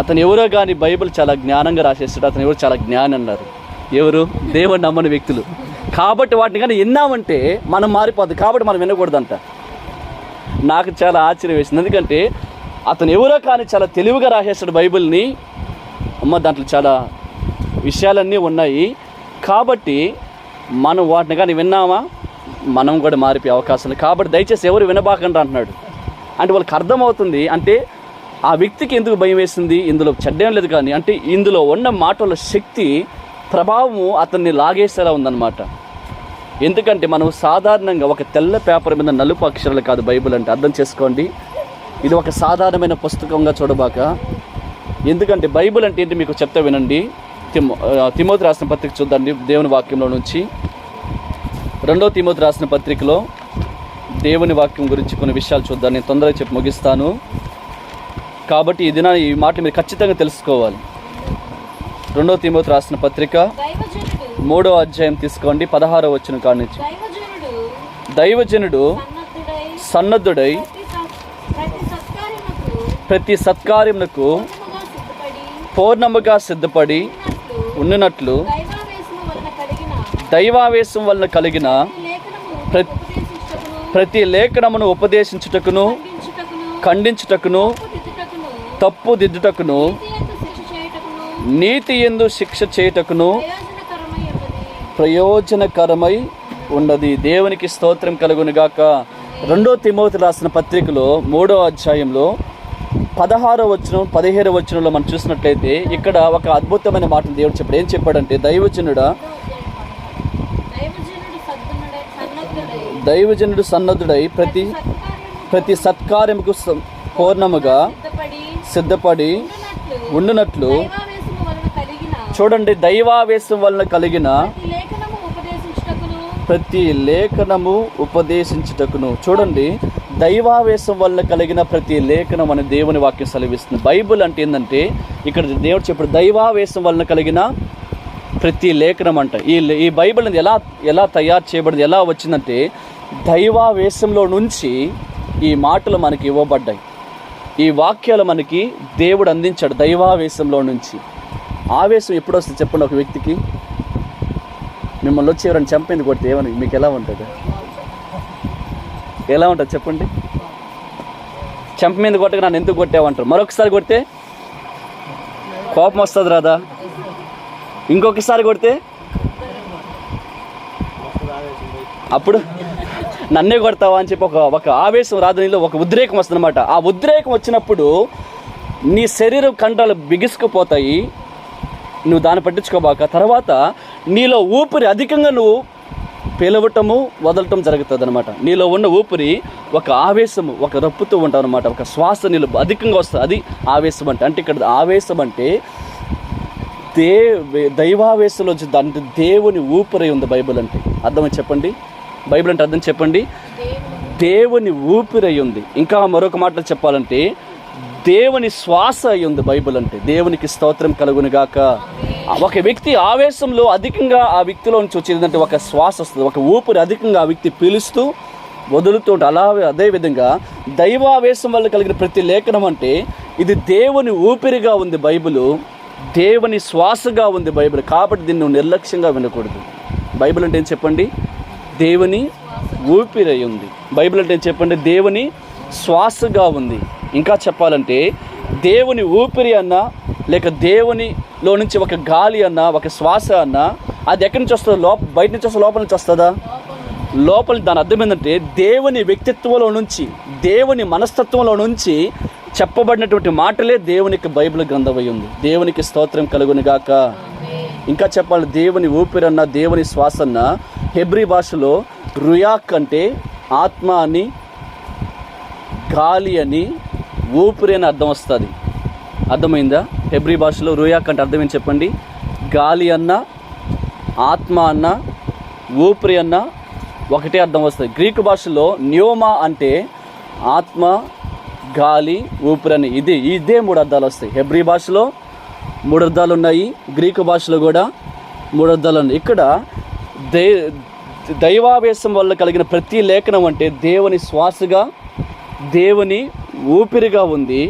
అతను ఎవరో కానీ బైబిల్ చాలా జ్ఞానంగా రాసేస్తాడు, అతను ఎవరు చాలా జ్ఞాని అన్నారు. ఎవరు? దేవుని నమ్మని వ్యక్తులు. కాబట్టి వాటిని కానీ విన్నామంటే మనం మారిపోద్ది, కాబట్టి మనం వినకూడదంట. నాకు చాలా ఆశ్చర్యం వేసింది. ఎందుకంటే అతను ఎవరో కానీ చాలా తెలివిగా రాసేస్తాడు బైబిల్ని. దాంట్లో చాలా విషయాలన్నీ ఉన్నాయి. కాబట్టి మనం వాటిని కానీ విన్నామా మనం కూడా మారిపోయే అవకాశాలు. కాబట్టి దయచేసి ఎవరు వినబాకండి అంటున్నాడు. అంటే వాళ్ళకి అర్థమవుతుంది. అంటే ఆ వ్యక్తికి ఎందుకు భయం వేసింది? ఇందులో చెడ్డేం లేదు, కానీ అంటే ఇందులో ఉన్న మాటల శక్తి ప్రభావము అతన్ని లాగేసేలా ఉందన్నమాట. ఎందుకంటే మనం సాధారణంగా ఒక తెల్ల పేపర్ మీద నలుపు అక్షరాలు కాదు బైబిల్ అంటే. అర్థం చేసుకోండి, ఇది ఒక సాధారణమైన పుస్తకంగా చూడబాక. ఎందుకంటే బైబిల్ అంటే ఏంటి మీకు చెప్తా వినండి. తిమోతి రాసిన పత్రిక చూద్దండి, దేవుని వాక్యంలో నుంచి. 2వ తిమోతి రాసిన పత్రికలో దేవుని వాక్యం గురించి కొన్ని విషయాలు చూద్దాం. నేను తొందరగా చెప్పి ముగిస్తాను. కాబట్టి ఈ మాట మీరు ఖచ్చితంగా తెలుసుకోవాలి. 2వ తిమోతి రాసిన పత్రిక 3వ అధ్యాయం తీసుకోండి, 16వ వచనం కాడ నుంచి. దైవజనుడు సన్నద్ధుడై ప్రతి సత్కార్యమునకు పూర్ణముగా సిద్ధపడి ఉన్నట్లు దైవావేశం వలన కలిగిన ప్రతి లేఖనమును ఉపదేశించుటకును, ఖండించుటకును, తప్పు దిద్దుటకును, నీతి యందు శిక్ష చేయుటకును ప్రయోజనకరమై ఉన్నది. దేవునికి స్తోత్రం కలుగునుగాక. 2వ తిమోతి రాసిన పత్రికలో 3వ అధ్యాయంలో 16వ వచనం 17వ వచనంలో మనం చూసినట్లయితే ఇక్కడ ఒక అద్భుతమైన మాటను దేవుడు చెప్పాడు. ఏం చెప్పాడంటే, దైవజనుడు సన్నద్ధుడై ప్రతి సత్కార్యముకు పూర్ణముగా సిద్ధపడి ఉండునట్లు. చూడండి, దైవావేశం వలన కలిగిన ప్రతి లేఖనము ఉపదేశించుటకును. చూడండి, దైవావేశం వల్ల కలిగిన ప్రతి లేఖనం అనే దేవుని వాక్యం సెలవిస్తుంది. బైబిల్ అంటే ఏంటంటే ఇక్కడ దేవుడు చెప్పాడు దైవావేశం వలన కలిగిన ప్రతి లేఖనం అంట. ఈ బైబిల్ ఎలా తయారు చేయబడింది, ఎలా వచ్చిందంటే దైవావేశంలో నుంచి ఈ మాటలు మనకి ఇవ్వబడ్డాయి. ఈ వాక్యాలు మనకి దేవుడు అందించాడు దైవావేశంలో నుంచి. ఆవేశం ఎప్పుడు వస్తుంది చెప్పండి? ఒక వ్యక్తికి మిమ్మల్ని వచ్చి ఎవరైనా చంపింది కొడితే ఏమని మీకు ఎలా ఉంటుంది? ఎలా ఉంటుంది చెప్పండి? చెంప మీద కొట్టగా నన్ను ఎందుకు కొట్టావంటారు. మరొకసారి కొడితే కోపం వస్తుంది రాదా? ఇంకొకసారి కొడితే అప్పుడు నన్నే కొడతావా అని చెప్పి ఒక ఆవేశం రాదు, నీలో ఒక ఉద్రేకం వస్తుంది అనమాట. ఆ ఉద్రేకం వచ్చినప్పుడు నీ శరీరం కండలు బిగుసుకుపోతాయి, నువ్వు దాన్ని పట్టించుకోబాక. తర్వాత నీలో ఊపిరి అధికంగా నువ్వు పిలవటము వదలటం జరుగుతుంది అనమాట. నీలో ఉన్న ఊపిరి ఒక ఆవేశము, ఒక రప్పుతూ ఉంటావు అనమాట. ఒక శ్వాస నీళ్ళు అధికంగా వస్తుంది, అది ఆవేశం అంటే ఇక్కడ ఆవేశం అంటే దైవావేశంలో అంటే దేవుని ఊపిరి ఉంది బైబిల్ అంటే. అర్థమని చెప్పండి, బైబిల్ అంటే అర్థం చెప్పండి, దేవుని ఊపిరి ఉంది. ఇంకా మరొక మాటలు చెప్పాలంటే దేవుని శ్వాస అయి ఉంది బైబిల్ అంటే. దేవునికి స్తోత్రం కలుగునుగాక. ఒక వ్యక్తి ఆవేశంలో అధికంగా ఆ వ్యక్తిలో నుంచి వచ్చేదంటే ఒక శ్వాస వస్తుంది, ఒక ఊపిరి అధికంగా ఆ వ్యక్తి పీలుస్తూ వదులుతూ ఉంటుంది. అదేవిధంగా దైవావేశం వల్ల కలిగిన ప్రతి లేఖనం అంటే ఇది దేవుని ఊపిరిగా ఉంది బైబిల్, దేవుని శ్వాసగా ఉంది బైబిల్. కాబట్టి దీన్ని నువ్వు నిర్లక్ష్యంగా వినకూడదు. బైబిల్ అంటే ఏం చెప్పండి? దేవుని ఊపిరి అయి ఉంది. బైబిల్ అంటే ఏం చెప్పండి? దేవుని శ్వాసగా ఉంది. ఇంకా చెప్పాలంటే దేవుని ఊపిరి అన్నా లేక దేవునిలో నుంచి ఒక గాలి అన్నా ఒక శ్వాస అన్నా అది ఎక్కడి నుంచి వస్తుందో? బయట నుంచి వస్తుందో లోపల నుంచి వస్తుందా? లోపల. దాని అర్థం ఏంటంటే దేవుని వ్యక్తిత్వంలో నుంచి, దేవుని మనస్తత్వంలో నుంచి చెప్పబడినటువంటి మాటలే దేవునికి బైబిల్ గ్రంథమై ఉంది. దేవునికి స్తోత్రం కలుగునుగాక. ఇంకా చెప్పాలి, దేవుని ఊపిరి అన్న దేవుని శ్వాస అన్న హెబ్రీ భాషలో రుయాక్ అంటే ఆత్మ అని, గాలి అని, ఊపిరి అని అర్థం వస్తుంది. అర్థమైందా? హెబ్రీ భాషలో రుయాక్ అంటే అర్థం ఏంటి చెప్పండి? గాలి అన్న, ఆత్మ అన్న, ఊపిరి అన్న ఒకటే అర్థం వస్తుంది. గ్రీకు భాషలో న్యూమా అంటే ఆత్మ, గాలి, ఊపిరి అని ఇదే 3 అర్థాలు వస్తాయి. హెబ్రీ భాషలో 3 అర్థాలు ఉన్నాయి, గ్రీకు భాషలో కూడా 3 అర్థాలు ఉన్నాయి. ఇక్కడ దైవావేశం వల్ల కలిగిన ప్రతి లేఖనం అంటే దేవుని శ్వాసగా, దేవుని ఊపిరిగా ఉంది.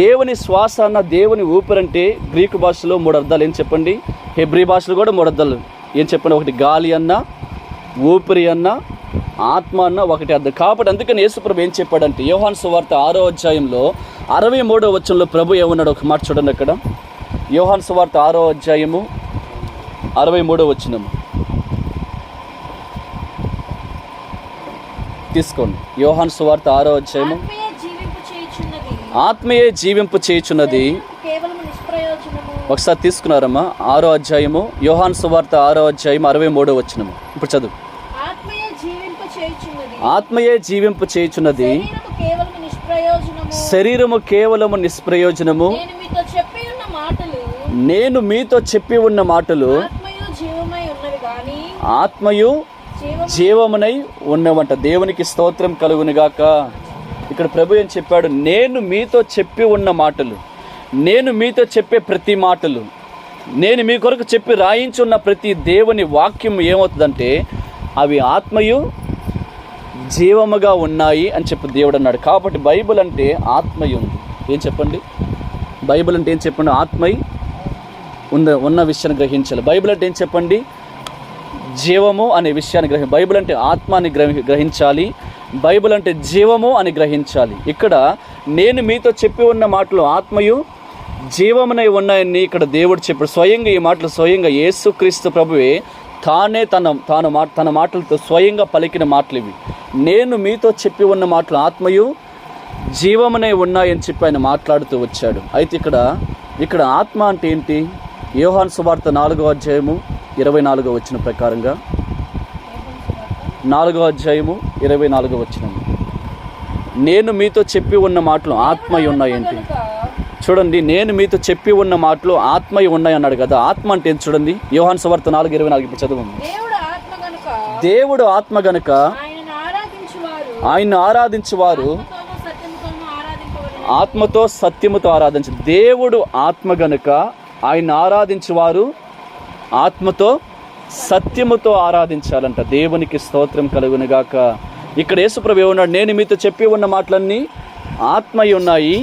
దేవుని శ్వాస అన్న, దేవుని ఊపిరి అంటే గ్రీకు భాషలో 3 అర్థాలు ఏం చెప్పండి, హెబ్రీ భాషలో కూడా 3 అర్థాలు ఏం చెప్పండి. ఒకటి గాలి అన్న, ఊపిరి అన్న, ఆత్మ అన్న ఒకటి అర్థం. కాబట్టి అందుకని యేసుప్రభు ఏం చెప్పాడంటే యోహాను సువార్త 6వ అధ్యాయంలో 63వ వచనంలో ప్రభు ఏమన్నాడు ఒక మాట చూడండి. అక్కడ యోహాను సువార్త 6వ అధ్యాయము 63వ వచనం తీసుకోండి. యోహాను సువార్త 6వ అధ్యాయము ఆత్మయే జీవింపు చేయుచున్నది. ఒకసారి తీసుకున్నారమ్మా. 6వ అధ్యాయము యోహాను సువార్త 6వ అధ్యాయం 63వ వచనము. ఇప్పుడు చదువు. ఆత్మయే జీవింపు చేయుచున్నది, శరీరము కేవలము నిష్ప్రయోజనము. నేను మీతో చెప్పి ఉన్న మాటలు ఆత్మయు జీవమునై ఉన్నవంట. దేవునికి స్తోత్రం కలుగునుగాక. ఇక్కడ ప్రభు ఏం చెప్పాడు, నేను మీతో చెప్పి ఉన్న మాటలు, నేను మీతో చెప్పే ప్రతి మాటలు, నేను మీ కొరకు చెప్పి రాయించున్న ప్రతి దేవుని వాక్యం ఏమవుతుందంటే అవి ఆత్మయు జీవముగా ఉన్నాయి అని చెప్పి దేవుడు అన్నాడు. కాబట్టి బైబిల్ అంటే ఆత్మయు ఉంది. ఏం చెప్పండి, బైబిల్ అంటే ఏం చెప్పండి, ఆత్మయు ఉన్న విషయాన్ని గ్రహించాలి. బైబిల్ అంటే ఏం చెప్పండి, జీవము అనే విషయాన్ని బైబిల్ అంటే ఆత్మ అని గ్రహించాలి, బైబిల్ అంటే జీవము అని గ్రహించాలి. ఇక్కడ నేను మీతో చెప్పి ఉన్న మాటలు ఆత్మయు జీవమునై ఉన్నాయని ఇక్కడ దేవుడు చెప్పాడు. స్వయంగా ఈ మాటలు స్వయంగా యేసుక్రీస్తు ప్రభువే తానే తన మాటలతో స్వయంగా పలికిన మాటలు ఇవి. నేను మీతో చెప్పి ఉన్న మాటలు ఆత్మయు జీవమునై ఉన్నాయని చెప్పి ఆయన మాట్లాడుతూ వచ్చాడు. అయితే ఇక్కడ ఆత్మ అంటే ఏంటి? యోహాను సువార్త 4వ అధ్యాయము 24వ వచనం ప్రకారంగా 4వ అధ్యాయము 24వ వచనం, నేను మీతో చెప్పి ఉన్న మాటలు ఆత్మయి ఉన్నాయేంటి? చూడండి, నేను మీతో చెప్పి ఉన్న మాటలు ఆత్మయి ఉన్నాయి అన్నాడు కదా. ఆత్మ అంటే ఏంటి చూడండి, యోహాను సువార్త 4:24 ఇప్పుడు చదవండి. దేవుడు ఆత్మ గనుక ఆయన్ను ఆరాధించువారు ఆత్మతో సత్యముతో ఆరాధించు. దేవుడు ఆత్మ గనుక ఆయన ఆరాధించువారు ఆత్మతో సత్యముతో ఆరాధించాలంట. దేవునికి స్తోత్రం కలుగునుగాక. ఇక్కడ యేసుప్రభు ఏమన్నాడు, నేను మీతో చెప్పి ఉన్న మాటలన్నీ ఆత్మయి ఉన్నాయి,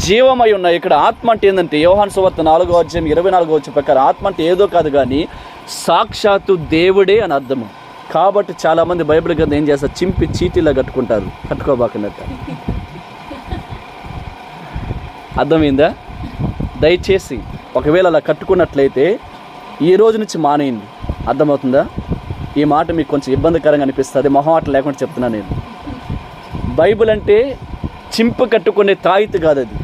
జీవమై ఉన్నాయి. ఇక్కడ ఆత్మ అంటే ఏంటంటే యోహాను సువార్త 4వ అధ్యాయం 24వ వచనం ప్రకారం ఆత్మ అంటే ఏదో కాదు కానీ సాక్షాత్తు దేవుడే అని అర్థము. కాబట్టి చాలామంది బైబిల్ గ్రంథం ఏం చేస్తారు, చింపి చీటీలా కట్టుకుంటారు. కట్టుకోబాకున్నట్ట. అర్థమైందా? దయచేసి ఒకవేళ అలా కట్టుకున్నట్లయితే ఈ రోజు నుంచి మానేయండి. అర్థమవుతుందా? ఈ మాట మీకు కొంచెం ఇబ్బందికరంగా అనిపిస్తుంది, మొహమాట లేకుండా చెప్తున్నా నేను. బైబిల్ అంటే చింపు కట్టుకునే తాయితు కాదు, అది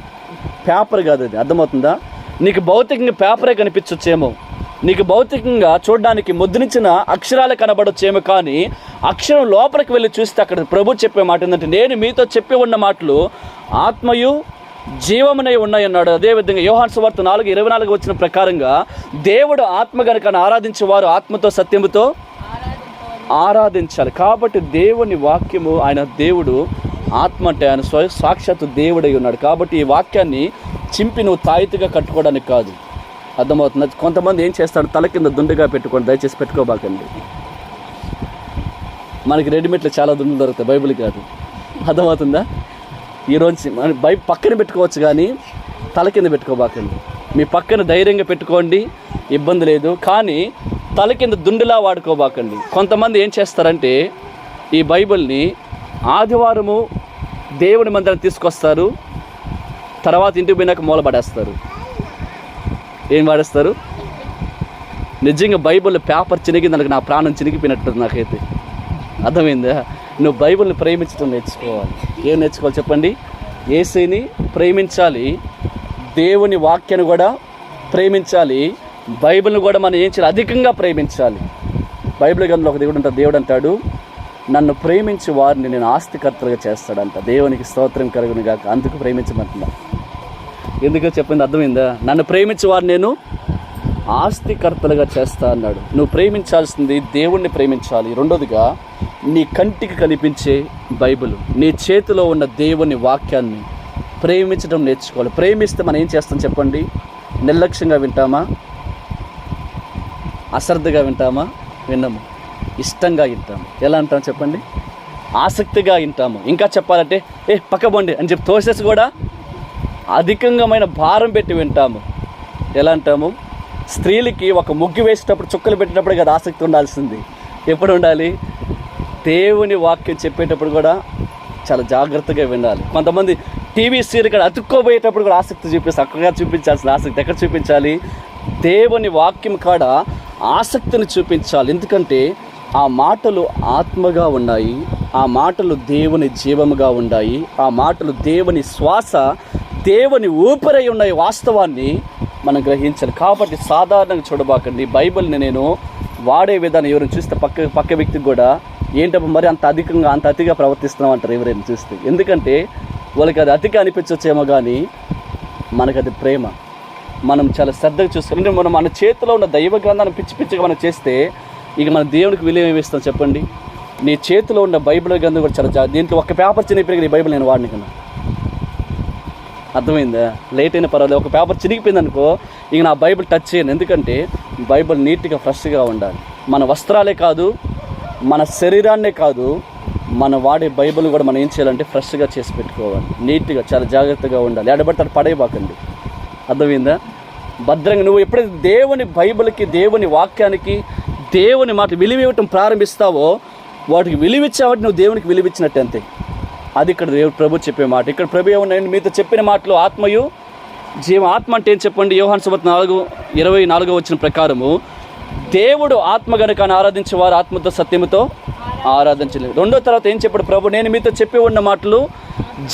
పేపర్ కాదు, అది అర్థమవుతుందా? నీకు భౌతికంగా పేపరే కనిపించొచ్చేమో, నీకు భౌతికంగా చూడడానికి ముద్రించిన అక్షరాలు కనబడొచ్చేమో, కానీ అక్షరం లోపలికి వెళ్ళి చూస్తే అక్కడ ప్రభు చెప్పే మాట ఏంటంటే నేను మీతో చెప్పి ఉన్న మాటలు ఆత్మయు జీవమునై ఉన్నాయన్నాడు. అదేవిధంగా యోహాను సువార్త 4:24 వచ్చిన ప్రకారంగా దేవుడు ఆత్మ గనుక ఆరాధించేవారు ఆత్మతో సత్యముతో ఆరాధించాలి. కాబట్టి దేవుని వాక్యము, ఆయన దేవుడు ఆత్మ అంటే ఆయన సాక్షాత్తు దేవుడై ఉన్నాడు. కాబట్టి ఈ వాక్యాన్ని చింపి నువ్వు తాయితీగా కట్టుకోవడానికి కాదు. అర్థమవుతుంది? కొంతమంది ఏం చేస్తాడు, తల కింద దుండుగా పెట్టుకోండి. దయచేసి పెట్టుకోబాకండి. మనకి రెడీమేడ్లో చాలా దుండులు దొరుకుతాయి, బైబిల్ కాదు. అర్థమవుతుందా? ఈరోజు పక్కన పెట్టుకోవచ్చు కానీ తల కింద పెట్టుకోబాకండి. మీ పక్కన ధైర్యంగా పెట్టుకోండి, ఇబ్బంది లేదు, కానీ తల కింద దుండులా వాడుకోబాకండి. కొంతమంది ఏం చేస్తారంటే ఈ బైబిల్ని ఆదివారము దేవుని మందిరం తీసుకొస్తారు, తర్వాత ఇంటికి పోయినాక మూలపడేస్తారు. ఏం వాడేస్తారు? నిజంగా బైబిల్ పేపర్ చినిగింది, నా ప్రాణం చినిగిపోయినట్టు నాకైతే. అర్థమైందా? నువ్వు బైబిల్ని ప్రేమించడం నేర్చుకోవాలి. ఏం నేర్చుకోవాలి చెప్పండి? యేసుని ప్రేమించాలి, దేవుని వాక్యాన్ని కూడా ప్రేమించాలి, బైబిల్ని కూడా మనం ఏం చేయాలి, అధికంగా ప్రేమించాలి. బైబిల్ గ్రంథంలో ఒక దేవుడు అంటాడు, దేవుడు అంటాడు నన్ను ప్రేమించి వారిని నేను ఆస్తికర్తలుగా చేస్తాడంట. దేవునికి స్తోత్రం కలుగునుగాక. అందుకు ప్రేమించమంటున్నా. ఎందుకో చెప్పింది అర్థమైందా? నన్ను ప్రేమించి వారిని నేను ఆస్తికర్తలుగా చేస్తా అన్నాడు. నువ్వు ప్రేమించాల్సింది దేవుణ్ణి ప్రేమించాలి. రెండోదిగా నీ కంటికి కనిపించే బైబిల్, నీ చేతిలో ఉన్న దేవుని వాక్యాన్ని ప్రేమించడం నేర్చుకోవాలి. ప్రేమిస్తే మనం ఏం చేస్తాం చెప్పండి? నిర్లక్ష్యంగా వింటామా? అశ్రద్ధగా వింటామా? వినము. ఇష్టంగా వింటాము. ఎలా అంటాం చెప్పండి? ఆసక్తిగా వింటాము. ఇంకా చెప్పాలంటే పక్కబండి అని చెప్పి తోసేసి కూడా అధికంగమైన భారం పెట్టి వింటాము. ఎలా అంటాము? స్త్రీలకి ఒక ముగ్గు వేసేటప్పుడు చుక్కలు పెట్టేటప్పుడు కదా ఆసక్తి ఉండాల్సింది. ఎప్పుడు ఉండాలి? దేవుని వాక్యం చెప్పేటప్పుడు కూడా చాలా జాగ్రత్తగా వినాలి. కొంతమంది టీవీ సీరియల్ ఇక్కడ అతుక్కోబోయేటప్పుడు కూడా ఆసక్తి చూపిస్తారు. అక్కడగా చూపించాల్సిన ఆసక్తి ఎక్కడ చూపించాలి? దేవుని వాక్యం కాడ ఆసక్తిని చూపించాలి. ఎందుకంటే ఆ మాటలు ఆత్మగా ఉన్నాయి, ఆ మాటలు దేవుని జీవముగా ఉన్నాయి, ఆ మాటలు దేవుని శ్వాస, దేవుని ఊపిరై ఉన్నాయి. వాస్తవాన్ని మనం గ్రహించాలి. కాబట్టి సాధారణంగా చూడబాకండి. బైబిల్ని నేను వాడే విధానం ఎవరైనా చూస్తే పక్క వ్యక్తికి కూడా ఏంటప్పుడు మరి అంత అతిగా ప్రవర్తిస్తున్నాం అంటారు ఎవరైనా చూస్తే. ఎందుకంటే వాళ్ళకి అది అతిగా అనిపించవచ్చేమో, కానీ మనకు అది ప్రేమ. మనం చాలా శ్రద్ధగా చూసుకోవాలి. మనం మన చేతిలో ఉన్న దైవ గ్రంథాన్ని పిచ్చిగా మనం చేస్తే ఇక మన దేవునికి విలువ ఏమిస్తాం చెప్పండి? నీ చేతిలో ఉన్న బైబిల్ గ్రంథం కూడా చాలా దీంట్లో ఒక పేపర్ చినిగిపోయి ఈ బైబిల్ నేను వాడిని కన్నా. అర్థమైందా? లేట్ అయినా పర్వాలేదు. ఒక పేపర్ చినిగిపోయింది అనుకో, ఇక నా బైబిల్ టచ్ చేయను. ఎందుకంటే బైబిల్ నీట్గా ఫ్రెష్గా ఉండాలి. మన వస్త్రాలే కాదు, మన శరీరాన్నే కాదు, మనం వాడే బైబిల్ కూడా మనం ఏం చేయాలంటే ఫ్రెష్గా చేసి పెట్టుకోవాలి. నీట్గా చాలా జాగ్రత్తగా ఉండాలి. ఎడబడతాడు పడేయబాకండి. అర్థమైందా? భద్రంగా నువ్వు ఎప్పుడైతే దేవుని బైబిల్కి, దేవుని వాక్యానికి, దేవుని మాట విలువ ఇవ్వటం ప్రారంభిస్తావో వాటికి విలువిచ్చావంటే నువ్వు దేవునికి విలువిచ్చినట్టు అంతే. అది ఇక్కడ దేవుడు ప్రభు చెప్పే మాట. ఇక్కడ ప్రభు ఏమన్నాయండి? మీతో చెప్పిన మాటలు ఆత్మయు జీవం. ఆత్మ అంటే ఏం చెప్పండి? యోహాను సువార్త 4:24 వచ్చిన ప్రకారము దేవుడు ఆత్మ గనుక ఆరాధించే వారు ఆత్మతో సత్యముతో ఆరాధించలేదు. రెండో తర్వాత ఏం చెప్పాడు ప్రభు? నేను మీతో చెప్పి ఉన్న మాటలు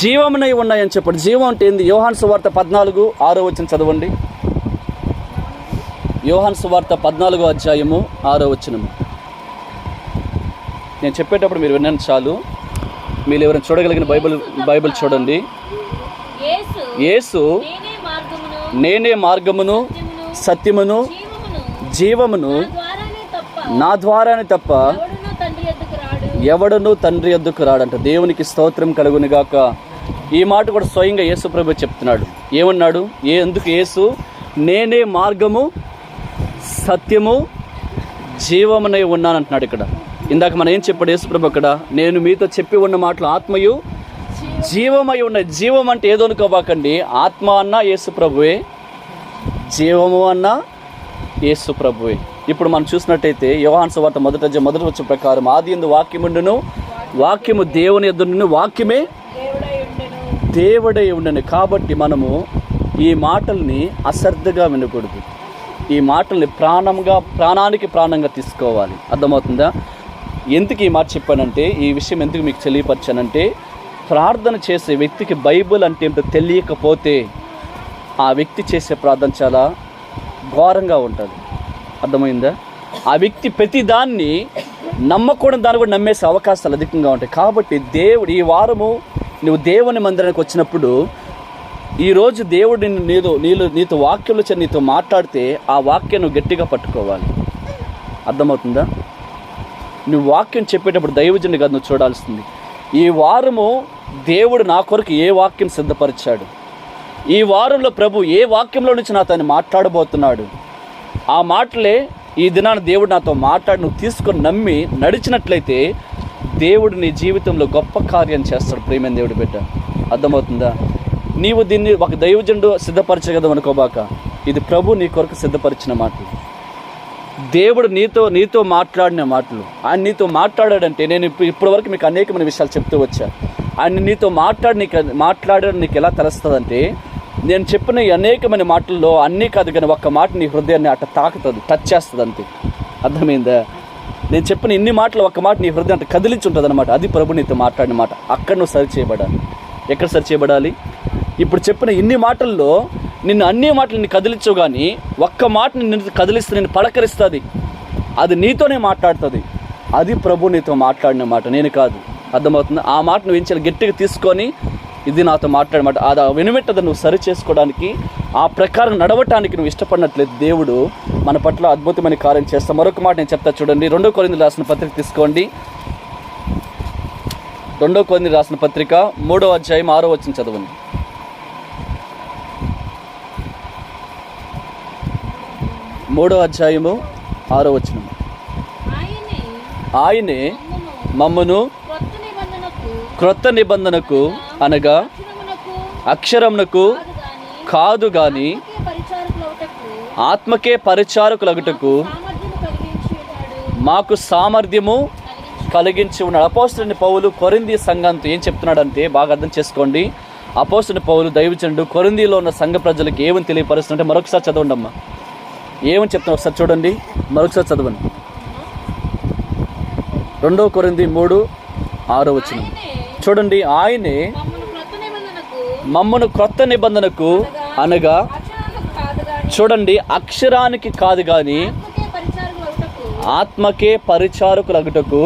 జీవమునై ఉన్నాయని చెప్పాడు. జీవం అంటే ఏంది? యోహాను సువార్త 14:6 వచ్చిన చదవండి. యోహాను సువార్త 14:6. నేను చెప్పేటప్పుడు మీరు విన్నాను చాలు. మీరు ఎవరైనా చూడగలిగిన బైబిల్ చూడండి. యేసు నేనే మార్గమును సత్యమును జీవమును, నా ద్వారానే తప్ప ఎవడును తండ్రి యొద్దకు రాడంట. దేవునికి స్తోత్రం కలుగునుగాక. ఈ మాట కూడా స్వయంగా యేసు ప్రభు చెప్తున్నాడు. ఏమన్నాడు? ఎందుకు యేసు నేనే మార్గము సత్యము జీవమునై ఉన్నానంటున్నాడు. ఇక్కడ ఇందాక మనం ఏం చెప్పాడు యేసు ప్రభు? అక్కడ నేను మీతో చెప్పి ఉన్న మాటలు ఆత్మయు జీవమై ఉన్నాయి. జీవం అంటే ఏదో అనుకోబాకండి. ఆత్మ అన్నా యేసు ప్రభువే, జీవము అన్నా యేసు ప్రభువే. ఇప్పుడు మనం చూసినట్టయితే యోహాను సువార్త మొదటి వచ్చిన ప్రకారం ఆదియందు వాక్యముండును, వాక్యము దేవుని యొద్దనుండును, వాక్యమే దేవుడై ఉండెను. కాబట్టి మనము ఈ మాటల్ని అశ్రద్ధగా వినకూడదు. ఈ మాటల్ని ప్రాణానికి ప్రాణంగా తీసుకోవాలి. అర్థమవుతుందా? ఎందుకు ఈ మాట చెప్పానంటే, ఈ విషయం ఎందుకు మీకు తెలియపరచానంటే, ప్రార్థన చేసే వ్యక్తికి బైబిల్ అంటే ఏమిటో తెలియకపోతే ఆ వ్యక్తి చేసే ప్రార్థన చాలా ఘోరంగా ఉంటుంది. అర్థమైందా? ఆ వ్యక్తి ప్రతి దాన్ని నమ్మకూడని దాన్ని కూడా నమ్మేసే అవకాశాలు అధికంగా ఉంటాయి. కాబట్టి దేవుడు ఈ వారము నువ్వు దేవుని మందిరానికి వచ్చినప్పుడు, ఈరోజు దేవుడు నీతో వాక్యంలో నీతో మాట్లాడితే ఆ వాక్యం నువ్వు గట్టిగా పట్టుకోవాలి. అర్థమవుతుందా? నువ్వు వాక్యం చెప్పేటప్పుడు దైవజనుడి కాదు నువ్వు చూడాల్సింది. ఈ వారము దేవుడు నా కొరకు ఏ వాక్యం సిద్ధపరిచాడు, ఈ వారంలో ప్రభు ఏ వాక్యంలో నుంచి నాతో మాట్లాడబోతున్నాడు, ఆ మాటలే ఈ దినాన్ని దేవుడు నాతో మాట్లాడి నువ్వు తీసుకొని నమ్మి నడిచినట్లయితే దేవుడు నీ జీవితంలో గొప్ప కార్యం చేస్తాడు. ప్రేమైన దేవుడి బిడ్డ, అర్థమవుతుందా? నీవు దీన్ని ఒక దైవజనుడు సిద్ధపరచగలదు అనుకోబాక. ఇది ప్రభు నీ కొరకు సిద్ధపరిచిన మాటలు, దేవుడు నీతో మాట్లాడిన మాటలు. ఆయన నీతో మాట్లాడాడంటే, నేను ఇప్పటి వరకు మీకు అనేకమైన విషయాలు చెప్తూ వచ్చా. ఆయన నీతో మాట్లాడడం నీకు ఎలా తెలుస్తుందంటే, నేను చెప్పిన ఈ అనేకమైన మాటల్లో అన్నీ కాదు కానీ ఒక్క మాట నీ హృదయాన్ని అట్ట తాకుతుంది, టచ్ చేస్తుంది అంతే. అర్థమైందా? నేను చెప్పిన ఇన్ని మాటలు ఒక్క మాట నీ హృదయం అంటే కదిలించి ఉంటుంది అనమాట. అది ప్రభు నీతో మాట్లాడిన మాట. అక్కడ నువ్వు సరి చేయబడాలి. ఎక్కడ సరి చేయబడాలి? ఇప్పుడు చెప్పిన ఇన్ని మాటల్లో నిన్ను అన్ని మాటలు నిన్ను కదిలించవు, కానీ ఒక్క మాట నిన్ను కదిలిస్తే నిన్ను పలకరిస్తుంది. అది నీతోనే మాట్లాడుతుంది. అది ప్రభు నీతో మాట్లాడిన మాట, నేను కాదు. అర్థమవుతుంది? ఆ మాట నువ్వు ఏం చేయాలి? గట్టిగా తీసుకొని ఇది నాతో మాట్లాడమాట. అది వినివెట్టదు నువ్వు సరి చేసుకోవడానికి, ఆ ప్రకారం నడవటానికి నువ్వు ఇష్టపడినట్లయితే దేవుడు మన పట్ల అద్భుతమైన కార్యం చేస్తాం. మరొక మాట నేను చెప్తా చూడండి. 2 కొరింథీయులకు రాసిన పత్రిక తీసుకోండి. 2 కొరింథీయులకు రాసిన పత్రిక 3వ అధ్యాయం 6వ వచనం చదవండి. 3వ అధ్యాయము 6వ వచనం. ఆయనే మమ్మును క్రొత్త నిబంధనకు అనగా అక్షరమునకు కాదు గాని ఆత్మకే పరిచారకులగుటకు మాకు సామర్థ్యము కలిగించి ఉన్నాడు. అపోస్తలుడైన పౌలు కొరింథీ సంఘంతో ఏం చెప్తున్నాడంటే బాగా అర్థం చేసుకోండి. అపోస్తలుడైన పౌలు దైవజనుడు కొరింథీలో ఉన్న సంఘ ప్రజలకు ఏమని తెలియపరుస్తుంటే మరొకసారి చదవండి అమ్మా. ఏమని చెప్తున్నా ఒకసారి చూడండి, మరొకసారి చదవండి. 2 కొరింథీ 3:6 వచనం చూడండి. ఆయనే మమ్మను క్రొత్త నిబంధనకు అనగా చూడండి అక్షరానికి కాదు కానీ ఆత్మకే పరిచారకులగుటకు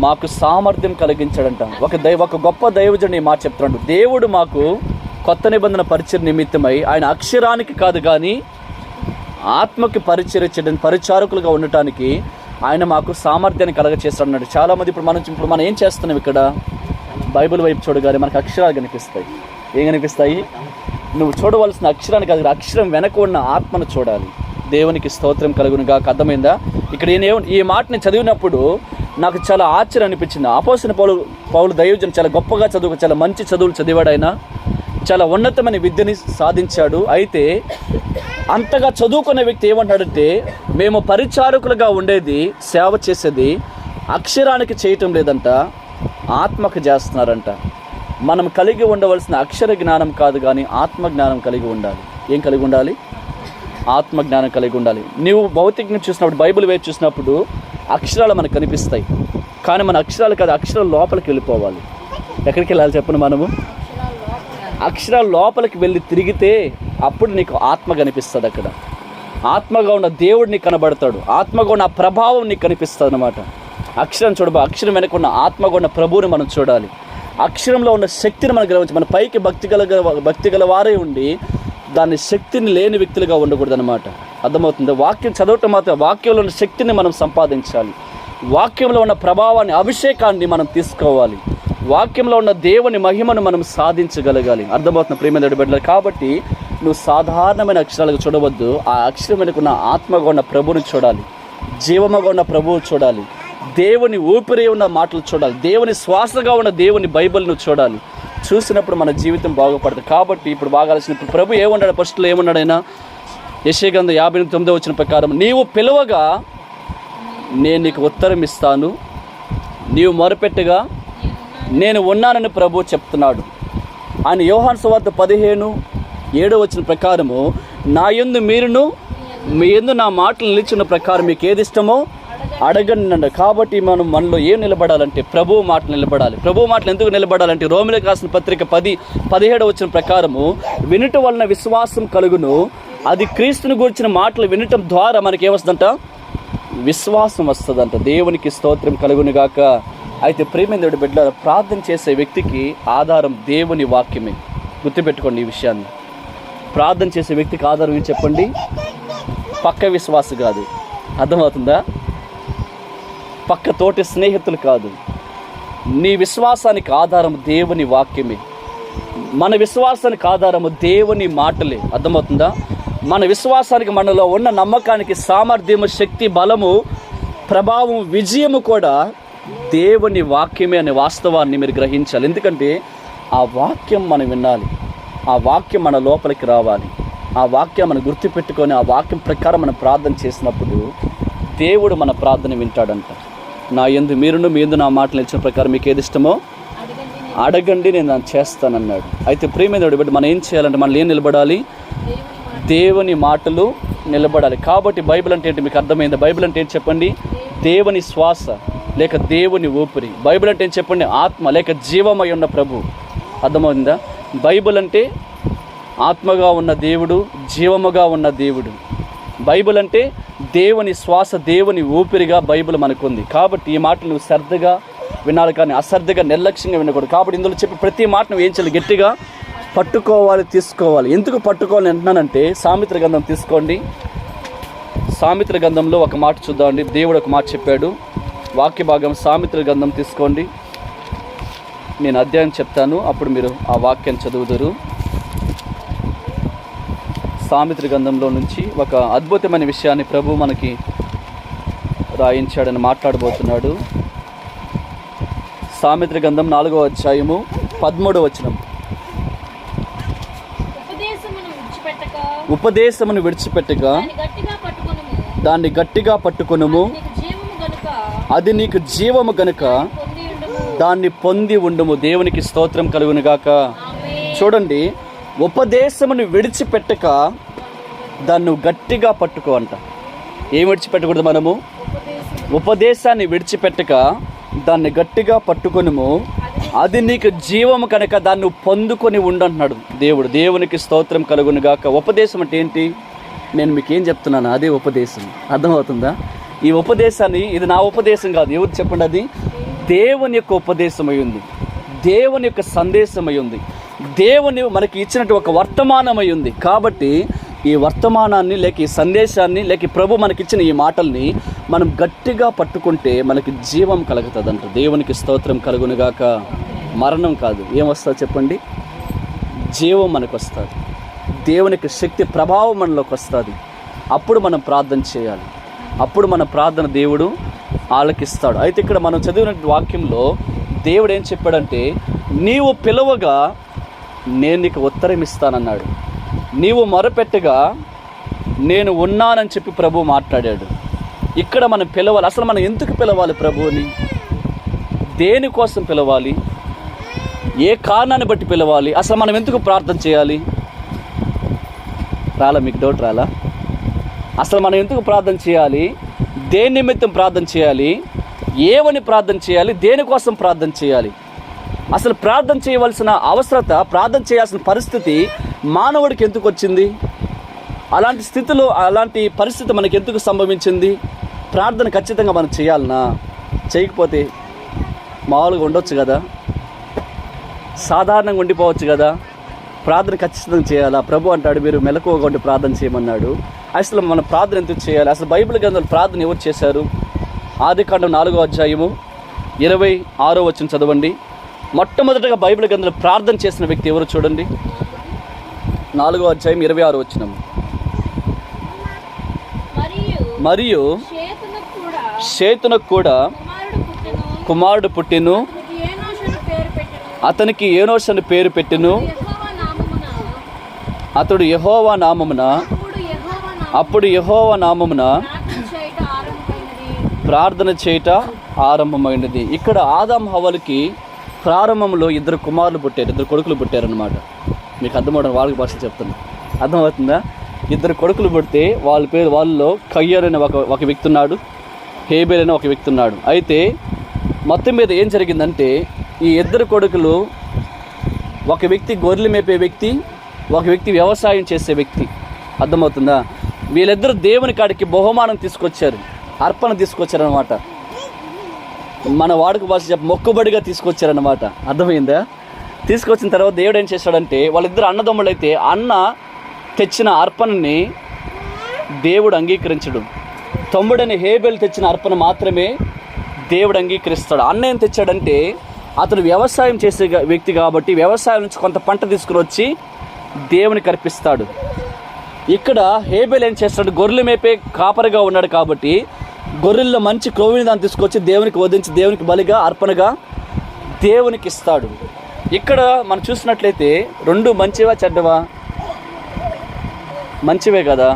మాకు సామర్థ్యం కలిగించాడంట. ఒక గొప్ప దైవజనుడు మాట చెప్తున్నాడు. దేవుడు మాకు కొత్త నిబంధన పరిచయ నిమిత్తమై ఆయన అక్షరానికి కాదు కానీ ఆత్మకి పరిచర్య చేయడానికి పరిచారకులుగా ఉండటానికి ఆయన మాకు సామర్థ్యాన్ని కలగచేస్తాడు. చాలామంది ఇప్పుడు మనం ఏం చేస్తున్నాం ఇక్కడ బైబిల్ వైపు చూడగానే మనకు అక్షరాలు కనిపిస్తాయి. ఏం కనిపిస్తాయి? నువ్వు చూడవలసిన అక్షరాన్ని కాదు, అక్షరం వెనక ఉన్న ఆత్మను చూడాలి. దేవునికి స్తోత్రం కలుగునుగా. అర్థమైందా? ఇక్కడ ఈ మాటని చదివినప్పుడు నాకు చాలా ఆశ్చర్యం అనిపించింది. అపోస్తలుడైన పౌలు దైవజనుడు చాలా గొప్పగా చాలా మంచి చదువులు చదివాడు. ఆయన చాలా ఉన్నతమైన విద్యని సాధించాడు. అయితే అంతగా చదువుకున్న వ్యక్తి ఏమంటాడంటే మేము పరిచారకులుగా ఉండేది, సేవ చేసేది అక్షరానికి చేయటం లేదంట, ఆత్మకు చేస్తున్నారంట. మనం కలిగి ఉండవలసిన అక్షర జ్ఞానం కాదు కానీ ఆత్మ జ్ఞానం కలిగి ఉండాలి. ఏం కలిగి ఉండాలి? ఆత్మ జ్ఞానం కలిగి ఉండాలి. నీవు భౌతికంగా చూసినప్పుడు బైబిల్ వైపు చూసినప్పుడు అక్షరాలు మనకు కనిపిస్తాయి, కానీ మన అక్షరాలు కాదు, అక్షరాల లోపలికి వెళ్ళిపోవాలి. ఎక్కడికి వెళ్ళాలి చెప్పండి? మనము అక్షరాల లోపలికి వెళ్ళి తిరిగితే అప్పుడు నీకు ఆత్మ కనిపిస్తుంది. అక్కడ ఆత్మగా ఉన్న దేవుడు నీకు కనబడతాడు, ఆత్మగా ఉన్న ప్రభావం నీకు కనిపిస్తుంది అన్నమాట. అక్షరం చూడబో, అక్షరం వెనక ఉన్న ఆత్మగా ఉన్న ప్రభువుని మనం చూడాలి. అక్షరంలో ఉన్న శక్తిని మనం గ్రహించి మన పైకి భక్తి గల వారే ఉండి దాని శక్తిని లేని వ్యక్తులుగా ఉండకూడదు అనమాట. అర్థమవుతుంది? వాక్యం చదవటం మాత్రం వాక్యంలో ఉన్న శక్తిని మనం సంపాదించాలి. వాక్యంలో ఉన్న ప్రభావాన్ని, అభిషేకాన్ని మనం తీసుకోవాలి. వాక్యంలో ఉన్న దేవుని మహిమను మనం సాధించగలగాలి. అర్థమవుతున్న ప్రియమైన బిడ్డలు. కాబట్టి నువ్వు సాధారణమైన అక్షరాలకు చూడవద్దు. ఆ అక్షరం వెనుకున్న ఆత్మగా ఉన్న ప్రభువుని చూడాలి, జీవముగా ఉన్న ప్రభువు చూడాలి, దేవుని ఊపిరి ఉన్న మాటలు చూడాలి, దేవుని శ్వాసగా ఉన్న దేవుని బైబిల్ను చూడాలి. చూసినప్పుడు మన జీవితం బాగుపడుతుంది. కాబట్టి ఇప్పుడు బాగాల్సిన ప్రభు ఏమన్నాడు? ఫస్ట్లో ఏమన్నాడు ఆయన? యెషయా గ్రంథం 59వ వచనం ప్రకారం నీవు పిలవగా నేను నీకు ఉత్తరం ఇస్తాను, నీవు మొరపెట్టగా నేను ఉన్నానని ప్రభు చెప్తున్నాడు. ఆయన యోహాను సువార్త 15:7 వచనం ప్రకారము నా యందు మీరును మీ యందు నా మాటలు నిలిచిన ప్రకారం మీకు ఏది ఇష్టమో అడగండి. కాబట్టి మనలో ఏం నిలబడాలంటే ప్రభువు మాటలు నిలబడాలి. ప్రభువు మాటలు ఎందుకు నిలబడాలంటే రోమిలకు రాసిన పత్రిక 10:17 వచనం ప్రకారము వినుట వలన విశ్వాసం కలుగును, అది క్రీస్తుని గురించిన మాటలు వినటం ద్వారా మనకి ఏమొస్తుందంట? విశ్వాసం వస్తుందంట. దేవునికి స్తోత్రం కలుగునుగాక. అయితే ప్రియమైన దేవుడి బిడ్డలారా, ప్రార్థన చేసే వ్యక్తికి ఆధారం దేవుని వాక్యమే. గుర్తుపెట్టుకోండి ఈ విషయాన్ని. ప్రార్థన చేసే వ్యక్తికి ఆధారం ఏం చెప్పండి? పక్క విశ్వాసం కాదు. అర్థమవుతుందా? పక్క తోటి స్నేహితులు కాదు. నీ విశ్వాసానికి ఆధారం దేవుని వాక్యమే. మన విశ్వాసానికి ఆధారము దేవుని మాటలే. అర్థమవుతుందా? మన విశ్వాసానికి, మనలో ఉన్న నమ్మకానికి సామర్థ్యము, శక్తి, బలము, ప్రభావం, విజయము కూడా దేవుని వాక్యమే అనే వాస్తవాన్ని మీరు గ్రహించాలి. ఎందుకంటే ఆ వాక్యం మనం వినాలి, ఆ వాక్యం మన లోపలికి రావాలి, ఆ వాక్యం మనం గుర్తుపెట్టుకొని ఆ వాక్యం ప్రకారం మనం ప్రార్థన చేసినప్పుడు దేవుడు మన ప్రార్థన వింటాడంట. నా యందు మీరును మీ యందు నా మాటలు నిలిచిన ప్రకారం మీకు ఏది ఇష్టమో అడగండి, నేను దాన్ని చేస్తానన్నాడు. అయితే ప్రియమైన దేవుడి బిడ్డ, మనం ఏం చేయాలంటే మనం ఏం నిలబడాలి? దేవుని మాటలు నిలబడాలి. కాబట్టి బైబిల్ అంటే ఏంటి మీకు అర్థమైంది? బైబిల్ అంటే ఏంటి చెప్పండి? దేవుని శ్వాస లేక దేవుని ఊపిరి. బైబిల్ అంటే ఏం చెప్పండి? ఆత్మ లేక జీవమై ఉన్న ప్రభు. అర్థమైందా? బైబిల్ అంటే ఆత్మగా ఉన్న దేవుడు, జీవముగా ఉన్న దేవుడు. బైబిల్ అంటే దేవుని శ్వాస, దేవుని ఊపిరిగా బైబిల్ మనకుంది. కాబట్టి ఈ మాటలు నువ్వు శ్రద్ధగా వినాలి, కానీ అశ్రద్ధగా నిర్లక్ష్యంగా వినకూడదు. కాబట్టి ఇందులో చెప్పి ప్రతి మాట నువ్వు ఏం చేయాలి? గట్టిగా పట్టుకోవాలి, తీసుకోవాలి. ఎందుకు పట్టుకోవాలని అంటున్నానంటే, సామెతల గ్రంథం తీసుకోండి. సామెతల గ్రంథంలో ఒక మాట చూద్దామండి. దేవుడు ఒక మాట చెప్పాడు, వాక్య భాగం. సామెతల గ్రంథం తీసుకోండి. నేను అధ్యాయం చెప్తాను, అప్పుడు మీరు ఆ వాక్యాన్ని చదువుదురు. సామెతల గ్రంథంలో నుంచి ఒక అద్భుతమైన విషయాన్ని ప్రభు మనకి రాయించాడని మాట్లాడబోతున్నాడు. సామెతల గ్రంథం 4వ అధ్యాయము 13వ వచనం. ఉపదేశమును విడిచిపెట్టక దాన్ని గట్టిగా పట్టుకొనుము, అది నీకు జీవము గనుక దాన్ని పొంది ఉండుము. దేవునికి స్తోత్రం కలుగును గాక. చూడండి, ఉపదేశమును విడిచిపెట్టక దాన్ని గట్టిగా పట్టుకో అంట. ఏం విడిచిపెట్టకూడదు మనము? ఉపదేశాన్ని విడిచిపెట్టక దాన్ని గట్టిగా పట్టుకొనుము, అది నీకు జీవము కనుక దాన్ని పొందుకొని ఉండంటున్నాడు దేవుడు. దేవునికి స్తోత్రం కలుగును గాక. ఉపదేశం అంటే ఏంటి? నేను మీకు ఏం చెప్తున్నాను, అదే ఉపదేశం. అర్థమవుతుందా? ఈ ఉపదేశాన్ని, ఇది నా ఉపదేశం కాదు. ఎవరు చెప్పండి? అది దేవుని యొక్క ఉపదేశం అయి ఉంది, దేవుని యొక్క సందేశం అయి ఉంది, దేవుని మనకి ఇచ్చినట్టు ఒక వర్తమానం అయి ఉంది. కాబట్టి ఈ వర్తమానాన్ని లేక ఈ సందేశాన్ని లేక ప్రభు మనకిచ్చిన ఈ మాటల్ని మనం గట్టిగా పట్టుకుంటే మనకి జీవం కలుగుతుందంట. దేవునికి స్తోత్రం కలుగునుగాక. మరణం కాదు, ఏమొస్తుంది చెప్పండి? జీవం మనకు వస్తుంది. దేవునికి శక్తి ప్రభావం మనలోకి వస్తుంది. అప్పుడు మనం ప్రార్థన చేయాలి, అప్పుడు మన ప్రార్థన దేవుడు ఆలకిస్తాడు. అయితే ఇక్కడ మనం చదివిన వాక్యంలో దేవుడు ఏం చెప్పాడంటే, నీవు పిలవగా నేను నీకు ఉత్తరం ఇస్తానన్నాడు, నీవు మొరపెట్టగా నేను ఉన్నానని చెప్పి ప్రభు మాట్లాడాడు. ఇక్కడ మనం పిలవాలి. అసలు మనం ఎందుకు పిలవాలి ప్రభువుని? దేనికోసం పిలవాలి? ఏ కారణాన్ని బట్టి పిలవాలి? అసలు మనం ఎందుకు ప్రార్థన చేయాలి? రాలా? మీకు డౌట్ రాలా? అసలు మనం ఎందుకు ప్రార్థన చేయాలి? దేని నిమిత్తం ప్రార్థన చేయాలి? ఏమని ప్రార్థన చేయాలి? దేనికోసం ప్రార్థన చేయాలి? అసలు ప్రార్థన చేయవలసిన అవసరత, ప్రార్థన చేయాల్సిన పరిస్థితి మానవుడికి ఎందుకు వచ్చింది? అలాంటి స్థితిలో, అలాంటి పరిస్థితి మనకి ఎందుకు సంభవించింది? ప్రార్థన ఖచ్చితంగా మనం చేయాలనా? చేయకపోతే మామూలుగా ఉండొచ్చు కదా, సాధారణంగా ఉండిపోవచ్చు కదా. ప్రార్థన ఖచ్చితంగా చేయాలా? ప్రభు అంటాడు, మీరు మెలకువగా ఉండి ప్రార్థన చేయమన్నాడు. అసలు మన ప్రార్థన ఎందుకు చేయాలి? అసలు బైబిల్ గ్రంథంలో ప్రార్థన ఎవరు చేశారు? ఆదికాండం 4వ అధ్యాయము 26వ వచనం చదవండి. మొట్టమొదటిగా బైబిల్ గ్రంథంలో ప్రార్థన చేసిన వ్యక్తి ఎవరు చూడండి. 4వ అధ్యాయం 26వ వచనం. మరియు షేతునకు కూడా కుమారుడు పుట్టెను, అతనికి ఏనోషు అని పేరు పెట్టెను. అతడు యెహోవా నామమున, అప్పుడు యెహోవా నామమున ప్రార్థన చేయట ఆరంభమైనది. ఇక్కడ ఆదాము హవ్వలకి ప్రారంభంలో 2 కుమారులు పుట్టారు, 2 కొడుకులు పుట్టారనమాట. మీకు అర్థమవడం వాళ్ళకి భాష చెప్తున్నా, అర్థమవుతుందా? 2 కొడుకులు పుడితే వాళ్ళ పేరు, వాళ్ళలో కయ్యర్ అనే ఒక వ్యక్తి ఉన్నాడు, హేబెల్ అనే ఒక వ్యక్తి ఉన్నాడు. అయితే మొత్తం మీద ఏం జరిగిందంటే, ఈ 2 కొడుకులు, ఒక వ్యక్తి గొర్రెలు మేపే వ్యక్తి, ఒక వ్యక్తి వ్యవసాయం చేసే వ్యక్తి. అర్థమవుతుందా? వీళ్ళిద్దరూ దేవుని కాడికి బహుమానం తీసుకొచ్చారు, అర్పణ తీసుకొచ్చారనమాట. మన వాడుక భాష చెప్ప మొక్కుబడిగా తీసుకొచ్చారనమాట. అర్థమైందా? తీసుకొచ్చిన తర్వాత దేవుడు ఏం చేశాడంటే, వాళ్ళిద్దరు అన్నదమ్ములైతే అన్న తెచ్చిన అర్పణని దేవుడు అంగీకరించడు. తమ్ముడని హేబెల్ తెచ్చిన అర్పణ మాత్రమే దేవుడు అంగీకరిస్తాడు. అన్న ఏం తెచ్చాడంటే, అతను వ్యవసాయం చేసే వ్యక్తి కాబట్టి వ్యవసాయం నుంచి కొంత పంట తీసుకుని వచ్చి దేవునికి అర్పిస్తాడు. ఇక్కడ హేబెల్ ఏం చేస్తాడు? గొర్రెలు మేపే కాపరిగా ఉన్నాడు కాబట్టి గొర్రెల్లో మంచి క్రొవ్వుని దాన్ని తీసుకొచ్చి దేవునికి వధించి దేవునికి బలిగా, అర్పణగా దేవునికి ఇస్తాడు. ఇక్కడ మనం చూసినట్లయితే 2 మంచివా చెడ్డవా? మంచివే కదా.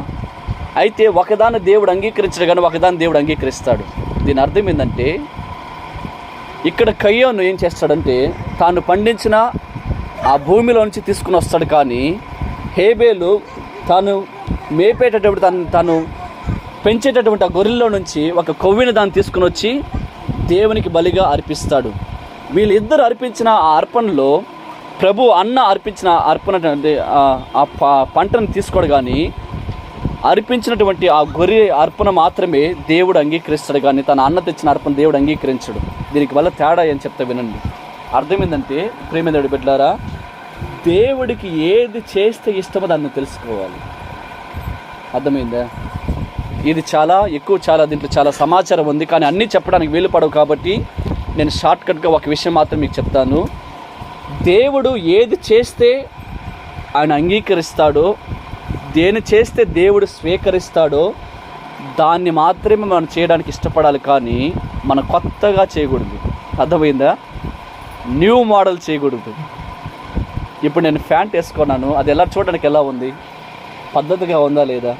అయితే ఒకదాన్ని దేవుడు అంగీకరించడు కానీ ఒకదాన్ని దేవుడు అంగీకరిస్తాడు. దీని అర్థం ఏంటంటే, ఇక్కడ కయ్యోను ఏం చేస్తాడంటే, తాను పండించిన ఆ భూమిలో నుంచి తీసుకుని వస్తాడు. కానీ హేబేలు తాను మేపేటటువంటి తాను పెంచేటటువంటి ఆ గొర్రెల్లో నుంచి ఒక కొవ్విని దాన్ని తీసుకుని వచ్చి దేవునికి బలిగా అర్పిస్తాడు. వీళ్ళిద్దరు అర్పించిన ఆ అర్పణలో ప్రభు అన్న అర్పించిన అర్పణ ఆ పంటను తీసుకోడు. కానీ అర్పించినటువంటి ఆ గొర్రె అర్పణ మాత్రమే దేవుడు అంగీకరిస్తాడు, కానీ తన అన్న తెచ్చిన అర్పణ దేవుడు అంగీకరించడు. దీనికి వల్ల తేడా అని చెప్తా వినండి. అర్థం ఏంటంటే ప్రేమేందుడి బిడ్డలారా, దేవుడికి ఏది చేస్తే ఇష్టమో దాన్ని తెలుసుకోవాలి. అర్థమైందా? ఇది చాలా ఎక్కువ, దీంట్లో చాలా సమాచారం ఉంది, కానీ అన్నీ చెప్పడానికి వీలు పడవు. కాబట్టి నేను షార్ట్కట్గా ఒక విషయం మాత్రం మీకు చెప్తాను. దేవుడు ఏది చేస్తే ఆయన అంగీకరిస్తాడో, దేని చేస్తే దేవుడు స్వీకరిస్తాడో దాన్ని మాత్రమే మనం చేయడానికి ఇష్టపడాలి, కానీ మనం కొత్తగా చేయకూడదు. అర్థమైందా? న్యూ మోడల్ చేయకూడదు. ఇప్పుడు నేను ప్యాంట్ వేసుకున్నాను, అది ఎలా చూడడానికి ఎలా ఉంది? పద్ధతిగా ఉందా లేదా?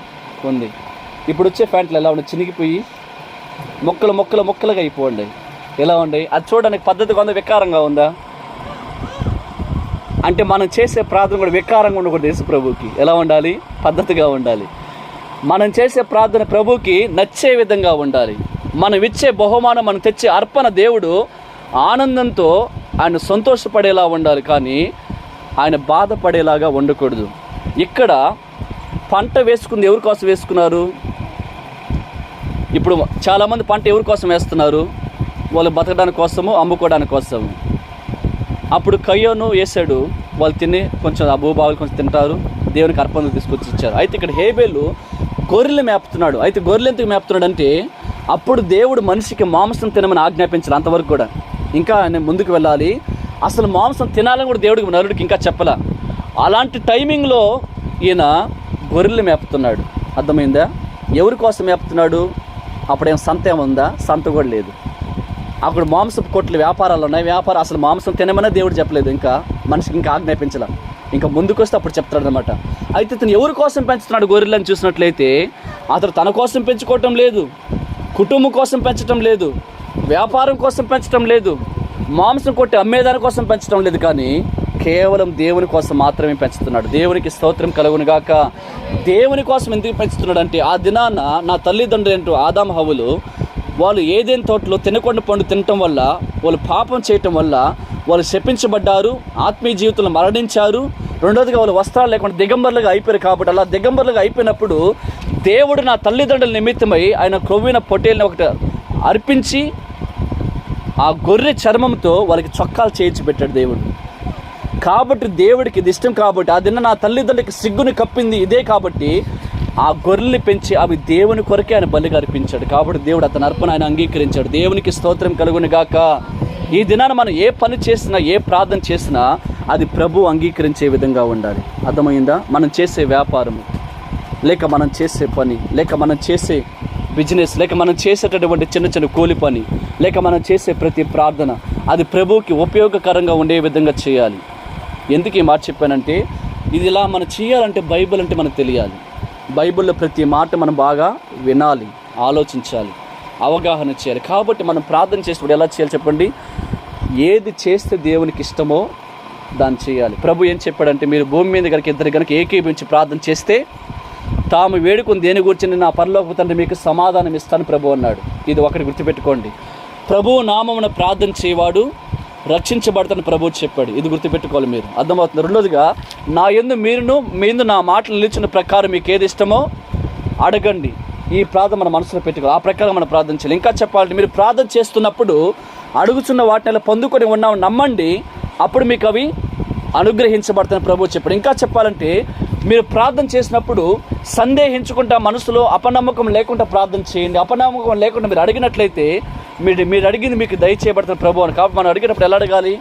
ఉంది. ఇప్పుడు వచ్చే ప్యాంట్లు ఎలా ఉన్నాయి? చినిగిపోయి ముక్కలుగా అయిపోండి. ఎలా ఉన్నాయి? అది చూడడానికి పద్ధతిగా ఉందా, వికారంగా ఉందా? అంటే మనం చేసే ప్రార్థన కూడా వికారంగా ఉండకూడదు. యేసు ప్రభువుకి ఎలా ఉండాలి? పద్ధతిగా ఉండాలి. మనం చేసే ప్రార్థన ప్రభువుకి నచ్చే విధంగా ఉండాలి. మనం ఇచ్చే బహుమానం, మనం తెచ్చే అర్పణ దేవుడు ఆనందంతో ఆయన సంతోషపడేలా ఉండాలి, కానీ ఆయన బాధపడేలాగా ఉండకూడదు. ఇక్కడ పంట వేసుకుంది ఎవరి కోసం వేసుకున్నారు? ఇప్పుడు చాలామంది పంట ఎవరి కోసం వేస్తున్నారు? వాళ్ళు బతకడానికి కోసము, అమ్ముకోవడానికి కోసము. అప్పుడు కయ్యోను వేసాడు, వాళ్ళు తిని కొంచెం ఆ భూభావాలు కొంచెం తింటారు, దేవునికి అర్పణలు తీసుకొచ్చి ఇచ్చారు. అయితే ఇక్కడ హేబేలు గొర్రెలు మేపుతున్నాడు. అయితే గొర్రెలు ఎందుకు మేపుతున్నాడు అంటే, అప్పుడు దేవుడు మనిషికి మాంసం తినమని ఆజ్ఞాపించాలి. అంతవరకు కూడా ఇంకా ఆయన ముందుకు వెళ్ళాలి. అసలు మాంసం తినాలని కూడా దేవుడికి, నరుడికి ఇంకా చెప్పలా. అలాంటి టైమింగ్లో ఈయన గొర్రెలు మేపుతున్నాడు. అర్థమైందా? ఎవరి కోసం మేపుతున్నాడు? అప్పుడేం సంత ఏముందా? సంత కూడా లేదు. అక్కడ మాంసపు కొట్లు వ్యాపారాలు ఉన్నాయి. అసలు మాంసం తినమనే దేవుడు చెప్పలేదు, ఇంకా మనిషికి ఇంకా ఆజ్ఞాపించాల. ఇంకా ముందుకు వస్తే అప్పుడు చెప్తాడు అనమాట. అయితే ఇతను ఎవరి కోసం పెంచుతున్నాడు గొర్రెలను చూసినట్లయితే, అతను తన కోసం పెంచుకోవటం లేదు, కుటుంబం కోసం పెంచడం లేదు, వ్యాపారం కోసం పెంచడం లేదు, మాంసం కొట్టి అమ్మేదాని కోసం పెంచడం లేదు, కానీ కేవలం దేవుని కోసం మాత్రమే పెంచుతున్నాడు. దేవునికి స్తోత్రం కలుగును గాక. దేవుని కోసం ఎందుకు పెంచుతున్నాడు అంటే, ఆ దినాన నా తల్లిదండ్రులు ఏంటో ఆదాము హవ్వలు వాళ్ళు ఏదైనా తోటలో తినకుండా పండు తినటం వల్ల, వాళ్ళు పాపం చేయటం వల్ల వాళ్ళు శపించబడ్డారు, ఆత్మీయ జీవితంలో మరణించారు. రెండోదిగా వాళ్ళు వస్త్రాలు లేకుండా దిగంబర్లుగా అయిపోయారు. కాబట్టి అలా దిగంబర్లుగా అయిపోయినప్పుడు దేవుడు నా తల్లిదండ్రుల నిమిత్తమై ఆయన క్రొవ్విన పొట్టేల్ని ఒకటి అర్పించి ఆ గొర్రె చర్మంతో వాళ్ళకి చొక్కాలు చేయించి పెట్టాడు దేవుడు. కాబట్టి దేవుడికి ఇది ఇష్టం. కాబట్టి ఆ దిన నా తల్లిదండ్రులకి సిగ్గుని కప్పింది ఇదే. కాబట్టి ఆ గొర్రెల్ని పెంచి అవి దేవుని కొరకే ఆయన బలిగా అర్పించాడు. కాబట్టి దేవుడు అతని అర్పణ ఆయన అంగీకరించాడు. దేవునికి స్తోత్రం కలుగును గాక. ఈ దినాన మనం ఏ పని చేసినా, ఏ ప్రార్థన చేసినా అది ప్రభు అంగీకరించే విధంగా ఉండాలి. అర్థమైందా? మనం చేసే వ్యాపారము, లేక మనం చేసే పని, లేక మనం చేసే బిజినెస్, లేక మనం చేసేటటువంటి చిన్న చిన్న కూలి పని, లేక మనం చేసే ప్రతి ప్రార్థన అది ప్రభువుకి ఉపయోగకరంగా ఉండే విధంగా చేయాలి. ఎందుకు ఈ మాట చెప్పానంటే, ఇది ఇలా మనం చేయాలంటే బైబిల్ అంటే మనకు తెలియాలి. బైబిల్లో ప్రతి మాట మనం బాగా వినాలి, ఆలోచించాలి, అవగాహన చేయాలి. కాబట్టి మనం ప్రార్థన చేసినప్పుడు ఎలా చేయాలి చెప్పండి? ఏది చేస్తే దేవునికి ఇష్టమో దాన్ని చేయాలి. ప్రభు ఏం చెప్పాడంటే, మీరు భూమి మీద కనుక ఇద్దరు కనుక ఏకీభించి ప్రార్థన చేస్తే తాము వేడుకొని దేని గురించి నా పరలోకపు తండ్రి మీకు సమాధానం ఇస్తాను ప్రభు అన్నాడు. ఇది ఒకటి గుర్తుపెట్టుకోండి. ప్రభువు నామమున ప్రార్థన చేయవాడు రక్షించబడతాను ప్రభు చెప్పాడు. ఇది గుర్తుపెట్టుకోవాలి మీరు. అర్థమవుతుంది. రెండోదిగా, నా యందు మీరును మీ యందు నా మాటలు నిలిచిన ప్రకారం మీకు ఏది ఇష్టమో అడగండి. ఈ ప్రార్థన మన మనసులో పెట్టుకోవాలి. ఆ ప్రకారం మనం ప్రార్థన చేయాలి. ఇంకా చెప్పాలంటే, మీరు ప్రార్థన చేస్తున్నప్పుడు అడుగుతున్న వాటిని పొందుకొని ఉన్నాం నమ్మండి, అప్పుడు మీకు అవి అనుగ్రహించబడతాను ప్రభు చెప్పాడు. ఇంకా చెప్పాలంటే, మీరు ప్రార్థన చేసినప్పుడు సందేహించుకుంటా, మనసులో అపనమ్మకం లేకుండా ప్రార్థన చేయండి. అపనమ్మకం లేకుండా మీరు అడిగినట్లయితే మీరు అడిగింది మీకు దయచేయబడుతున్న ప్రభు అని. కాబట్టి మనం అడిగినప్పుడు ఎలా అడగాలి?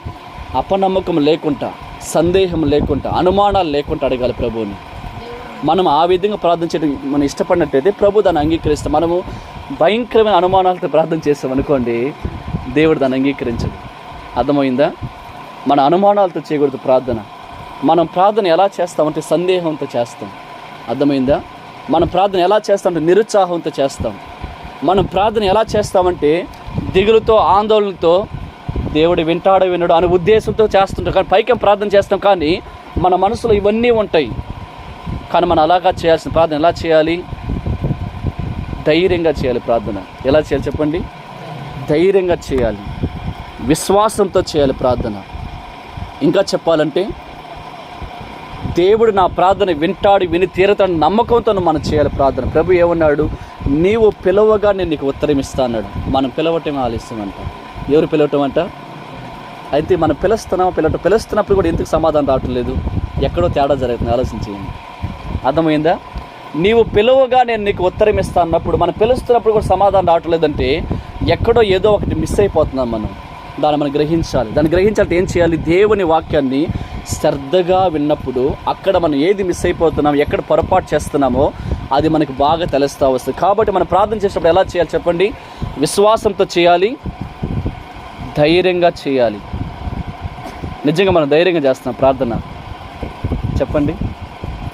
అపనమ్మకం లేకుండా, సందేహం లేకుండా, అనుమానాలు లేకుండా అడగాలి ప్రభువుని. మనం ఆ విధంగా ప్రార్థన చేయడం మనం ఇష్టపడినట్లయితే ప్రభు దాన్ని అంగీకరిస్తాం. మనము భయంకరమైన అనుమానాలతో ప్రార్థన చేస్తాం అనుకోండి, దేవుడు దాన్ని అంగీకరించడు. అర్థమైందా? మన అనుమానాలతో చేయకూడదు ప్రార్థన. మనం ప్రార్థన ఎలా చేస్తామంటే సందేహంతో చేస్తాం. అర్థమైందా? మనం ప్రార్థన ఎలా చేస్తామంటే నిరుత్సాహంతో చేస్తాం. మనం ప్రార్థన ఎలా చేస్తామంటే దిగులుతో, ఆందోళనతో, దేవుడు వింటాడో వినడు అనే ఉద్దేశంతో చేస్తుంటాం. కానీ పైకి ప్రార్థన చేస్తాం, కానీ మన మనసులో ఇవన్నీ ఉంటాయి. కానీ మనం అలాగా చేయాల్సిన ప్రార్థన ఎలా చేయాలి? ధైర్యంగా చేయాలి ప్రార్థన. ఎలా చేయాలి చెప్పండి? ధైర్యంగా చేయాలి, విశ్వాసంతో చేయాలి ప్రార్థన. ఇంకా చెప్పాలంటే దేవుడు నా ప్రార్థన వింటాడు, విని తీరతాడు నమ్మకంతో మనం చేయాలి ప్రార్థన. ప్రభు ఏమన్నాడు? నీవు పిలవగా నేను నీకు ఉత్తరం ఇస్తా అన్నాడు. మనం పిలవటమే ఆలస్యమంట. ఎవరు పిలవటం అంట? అయితే మనం పిలుస్తున్నప్పుడు కూడా ఎందుకు సమాధానం రావటం లేదు? ఎక్కడో తేడా జరుగుతుంది, ఆలోచించేయండి. అర్థమైందా? నీవు పిలవగా నేను నీకు ఉత్తరం ఇస్తా అన్నప్పుడు మనం పిలుస్తున్నప్పుడు కూడా సమాధానం రావటం లేదంటే ఎక్కడో ఏదో ఒకటి మిస్ అయిపోతున్నాం. దాన్ని మనం గ్రహించాలి. దాన్ని గ్రహించాలంటే ఏం చేయాలి? దేవుని వాక్యాన్ని శ్రద్ధగా విన్నప్పుడు అక్కడ మనం ఏది మిస్ అయిపోతున్నాం, ఎక్కడ పొరపాటు చేస్తున్నామో అది మనకు బాగా తెలుస్తూ వస్తుంది. కాబట్టి మనం ప్రార్థన చేసినప్పుడు ఎలా చేయాలి చెప్పండి? విశ్వాసంతో చేయాలి, ధైర్యంగా చేయాలి. నిజంగా మనం ధైర్యంగా చేస్తున్నాం ప్రార్థన? చెప్పండి.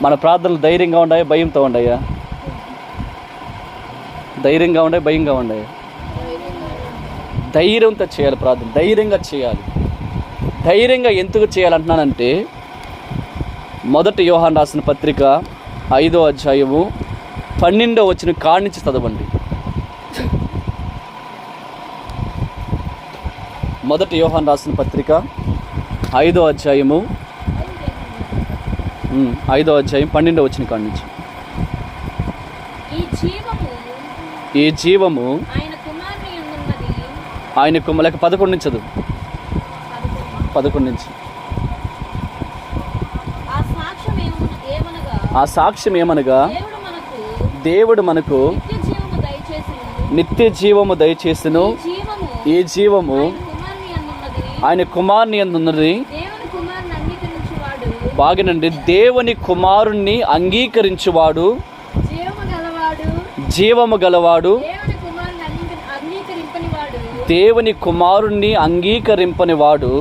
మన ప్రార్థనలు ధైర్యంగా ఉన్నాయా, భయంతో ఉన్నాయా? ధైర్యంగా ఉన్నాయి, భయంగా ఉన్నాయా? ధైర్యంతో చేయాలి ప్రార్థన, ధైర్యంగా చేయాలి. ధైర్యంగా ఎందుకు చేయాలంటున్నానంటే 1 యోహాను రాసిన పత్రిక 5వ అధ్యాయము 12వ వచనం కాడి నుంచి చదవండి. 1 యోహాను రాసిన పత్రిక 5వ అధ్యాయము 12వ వచనం కాడి నుంచి. ఈ జీవము ఆయన లేక 11 నుంచి చదువు. 11 నుంచి. ఆ సాక్ష్యం ఏమనగా దేవుడు మనకు నిత్య జీవము దయచేసెను. ఈ జీవము ఆయన కుమారుని యందు ఉన్నది. బాగినండి. దేవుని కుమారుణ్ణి అంగీకరించువాడు జీవము గలవాడు, దేవుని కుమారుణ్ణి అంగీకరింపని వాడు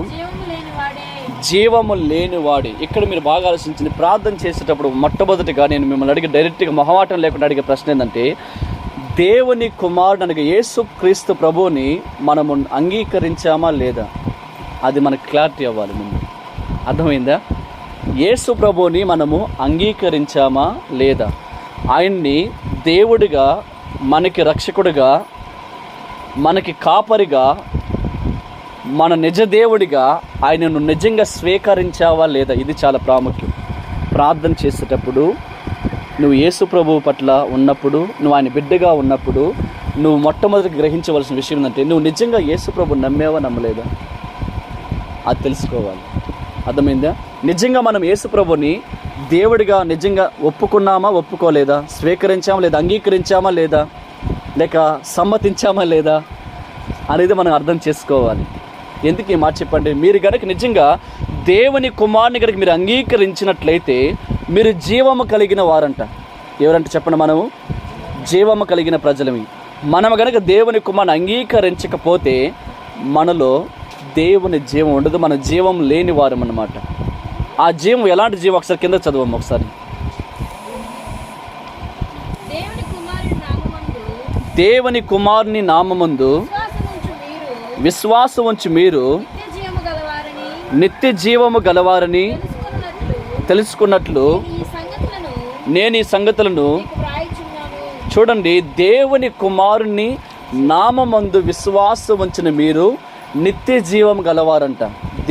జీవము లేనివాడు. ఇక్కడ మీరు బాగా ఆలోచించింది. ప్రార్థన చేసేటప్పుడు మొట్టమొదటిగా నేను మిమ్మల్ని అడిగే డైరెక్ట్గా మొహమాటం లేకుండా అడిగే ప్రశ్న ఏంటంటే, దేవుని కుమారుడు అనగా యేసు క్రీస్తు ప్రభువుని మనము అంగీకరించామా లేదా? అది మనకు క్లారిటీ అవ్వాలి ముందు. అర్థమైందా? యేసు ప్రభువుని మనము అంగీకరించామా లేదా? ఆయన్ని దేవుడిగా, మనకి రక్షకుడిగా, మనకి కాపరిగా, మన నిజ దేవుడిగా ఆయనను నిజంగా స్వీకరించావా లేదా? ఇది చాలా ప్రాముఖ్యం. ప్రార్థన చేసేటప్పుడు నువ్వు యేసు ప్రభువు పట్ల ఉన్నప్పుడు, నువ్వు ఆయన బిడ్డగా ఉన్నప్పుడు నువ్వు మొట్టమొదటి గ్రహించవలసిన విషయం ఏంటంటే, నువ్వు నిజంగా యేసు ప్రభువు నమ్మేవా నమ్మలేదా? అది తెలుసుకోవాలి. అర్థమైందా? నిజంగా మనం యేసు ప్రభుని దేవుడిగా నిజంగా ఒప్పుకున్నామా, ఒప్పుకోలేదా? స్వీకరించామా లేదా? అంగీకరించామా లేదా? లేక సమ్మతించామా లేదా అనేది మనం అర్థం చేసుకోవాలి. ఎందుకు ఈ మాట చెప్పండి? మీరు కనుక నిజంగా దేవుని కుమారుని కనుక మీరు అంగీకరించినట్లయితే మీరు జీవము కలిగిన వారంట. ఎవరంటే చెప్పండి? మనము జీవము కలిగిన ప్రజలమి. మనం కనుక దేవుని కుమారుని అంగీకరించకపోతే మనలో దేవుని జీవం ఉండదు, మన జీవం లేని వారం అన్నమాట. ఆ జీవం ఎలాంటి జీవం? ఒకసారి కింద చదవము ఒకసారి. దేవుని కుమారుని నామమందు విశ్వాసం ఉంచి మీరు నిత్య జీవము గలవారని తెలుసుకున్నట్లు నేను ఈ సంగతులను చూడండి. దేవుని కుమారుని నామమందు విశ్వాసం ఉంచిన మీరు నిత్య జీవం గలవారంట.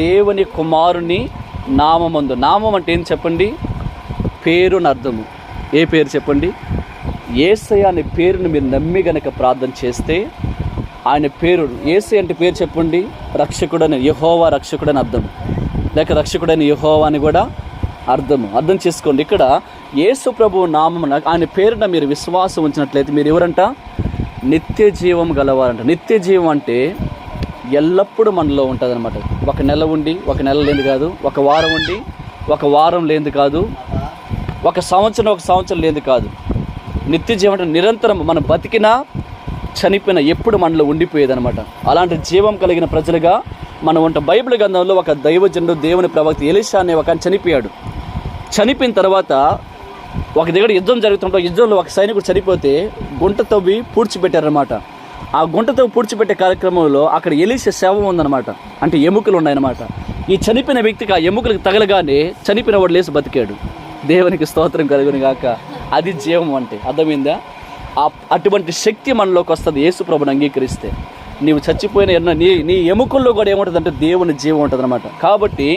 దేవుని కుమారుని నామమందు. నామం అంటే ఏం చెప్పండి? పేరు అని అర్థము. ఏ పేరు చెప్పండి? యేసయ్య అనే పేరును మీరు నమ్మి గనక ప్రార్థన చేస్తే ఆయన పేరు, యేసయ్య అంటే పేరు చెప్పండి, రక్షకుడని, యెహోవా రక్షకుడని అర్థం, లేక రక్షకుడని యెహోవా అని కూడా అర్థము. అర్థం చేసుకోండి. ఇక్కడ యేసు ప్రభువు నామమున ఆయన పేరున మీరు విశ్వాసం ఉంచినట్లయితే మీరు ఎవరంట? నిత్య జీవం గలవారంట. నిత్య జీవం అంటే ఎల్లప్పుడూ మనలో ఉంటుంది అనమాట. ఒక నెల ఉండి ఒక నెల లేనిది కాదు, ఒక వారం ఉండి ఒక వారం లేనిది కాదు, ఒక సంవత్సరం లేనిది కాదు. నిత్య జీవం అంటే నిరంతరం మనం బతికినా చనిపోయినా ఎప్పుడు మనలో ఉండిపోయేది అనమాట. అలాంటి జీవం కలిగిన ప్రజలుగా మనం ఉంట. బైబిల్ గ్రంథంలో ఒక దైవజనుడు, దేవుని ప్రవక్త ఎలీషా అనే ఒక చనిపోయాడు. చనిపోయిన తర్వాత ఒక దగ్గర యుద్ధం జరుగుతుంటే యుద్ధంలో ఒక సైనికుడు చనిపోతే గుంట తవ్వి పూడ్చిపెట్టారనమాట. ఆ గుంటతో పూడ్చిపెట్టే కార్యక్రమంలో అక్కడ ఎలీషా శవం ఉందన్నమాట. అంటే ఎముకలు ఉన్నాయన్నమాట. ఈ చనిపోయిన వ్యక్తికి ఆ ఎముకలకు తగలగానే చనిపోయిన వాడు లేచి బతికాడు. దేవునికి స్తోత్రం కలుగును గాక. అది జీవం అంటే. అర్థమైందా? అటువంటి శక్తి మనలోకి వస్తుంది యేసు ప్రభుని అంగీకరిస్తే. నీవు చచ్చిపోయిన నీ ఎముకల్లో కూడా ఏముంటుందంటే దేవుని జీవం ఉంటుంది అనమాట. కాబట్టి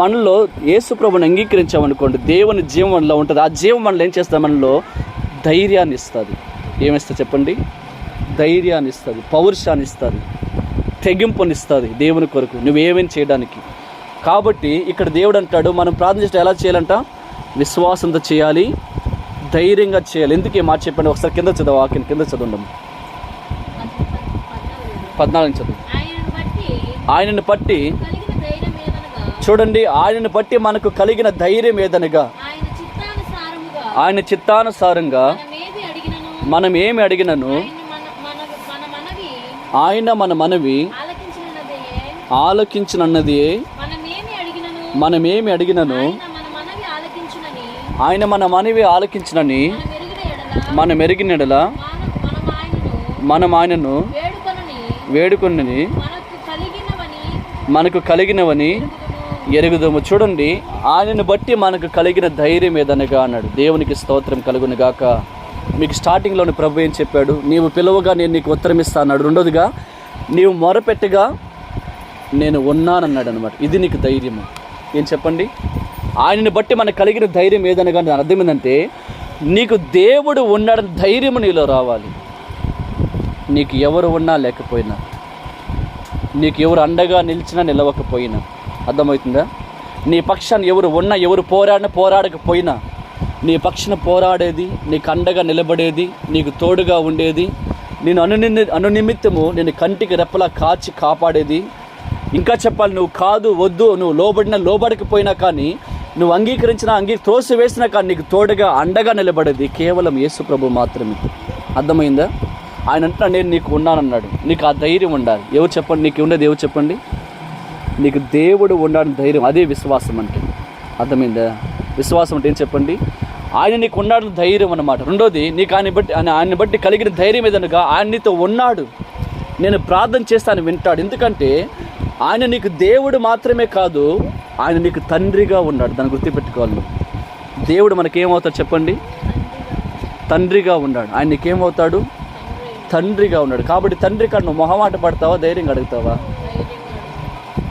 మనలో యేసుప్రభుని అంగీకరించామనుకోండి, దేవుని జీవం మనలో ఉంటుంది. ఆ జీవం మనలో ఏం చేస్తుంది? మనలో ధైర్యాన్ని ఇస్తుంది. ఏమిస్తుంది చెప్పండి? ధైర్యాన్ని ఇస్తుంది, పౌరుషాన్ని ఇస్తుంది, తెగింపునిస్తుంది దేవుని కొరకు నువ్వేమేమి చేయడానికి. కాబట్టి ఇక్కడ దేవుడు అంటాడు మనం ప్రార్థన చేస్తే ఎలా చేయాలంట? విశ్వాసంతో చేయాలి, ధైర్యంగా చేయాలి. ఎందుకు ఈ మాట చెప్పండి? ఒకసారి కింద చదవ, వాక్యం కింద చదవండి, 14 చదువు. ఆయనను బట్టి చూడండి, ఆయనను బట్టి మనకు కలిగిన ధైర్యం ఏదనగా ఆయన చిత్తానుసారంగా మనం ఏమి అడిగినను ఆయన మన మనవి ఆలకించునన్నది. మనమేమి అడిగినను ఆయన మన మనవి ఆలకించునని మనం ఎరిగినడల మనం ఆయనను వేడుకొని మనకు కలిగినవని ఎరుగుదము. చూడండి, ఆయనను బట్టి మనకు కలిగిన ధైర్యం ఏదనగా అన్నాడు. దేవునికి స్తోత్రం కలుగును గాక. మీకు స్టార్టింగ్లోని ప్రభు ఏం చెప్పాడు? నీవు పిలువగా నేను నీకు ఉత్తరం ఇస్తాను అన్నాడు. రెండోదిగా నీవు మొరపెట్టగా నేను ఉన్నానన్నాడు అనమాట. ఇది నీకు ధైర్యము. ఏం చెప్పండి? ఆయనను బట్టి మనకు కలిగిన ధైర్యం ఏదనగా దాని అర్థం ఏంటంటే నీకు దేవుడు ఉన్నాడని ధైర్యము నీలో రావాలి. నీకు ఎవరు ఉన్నా లేకపోయినా, నీకు ఎవరు అండగా నిలిచినా నిలవకపోయినా, అర్థమవుతుందా? నీ పక్షాన్ని ఎవరు ఉన్నా, ఎవరు పోరాడకపోయినా నీ పక్షాన పోరాడేది, నీకు అండగా నిలబడేది, నీకు తోడుగా ఉండేది, నేను అనునిమిత్తము నేను కంటికి రెప్పలా కాచి కాపాడేది. ఇంకా చెప్పాలి, నువ్వు కాదు వద్దు, నువ్వు లోబడకపోయినా కానీ, నువ్వు అంగీకరించినా త్రోసివేసినా కానీ నీకు తోడుగా అండగా నిలబడేది కేవలం యేసు ప్రభు మాత్రమే. అర్థమైందా? ఆయన అంటున్నా నేను నీకు ఉన్నానన్నాడు. నీకు ఆ ధైర్యం ఉండాలి. ఎవరు చెప్పండి? నీకు ఉండేది ఎవరు చెప్పండి? నీకు దేవుడు ఉండాలని ధైర్యం. అదే విశ్వాసం అంటే. అర్థమైందా? విశ్వాసం అంటే ఏం చెప్పండి? ఆయన నీకు ఉన్నాడని ధైర్యం అన్నమాట. రెండోది, నీకు ఆయన బట్టి కలిగిన ధైర్యం ఏదనగా ఆయన నీతో ఉన్నాడు. నేను ప్రార్థన చేస్తాను వింటాడు. ఎందుకంటే ఆయన నీకు దేవుడు మాత్రమే కాదు, ఆయన నీకు తండ్రిగా ఉన్నాడు. దాన్ని గుర్తుపెట్టుకోవాలి. దేవుడు మనకేమవుతాడు చెప్పండి? తండ్రిగా ఉన్నాడు. ఆయన నీకేమవుతాడు? తండ్రిగా ఉన్నాడు. కాబట్టి తండ్రి కాదు, నువ్వు మొహమాట పడతావా? ధైర్యంగా అడుగుతావా?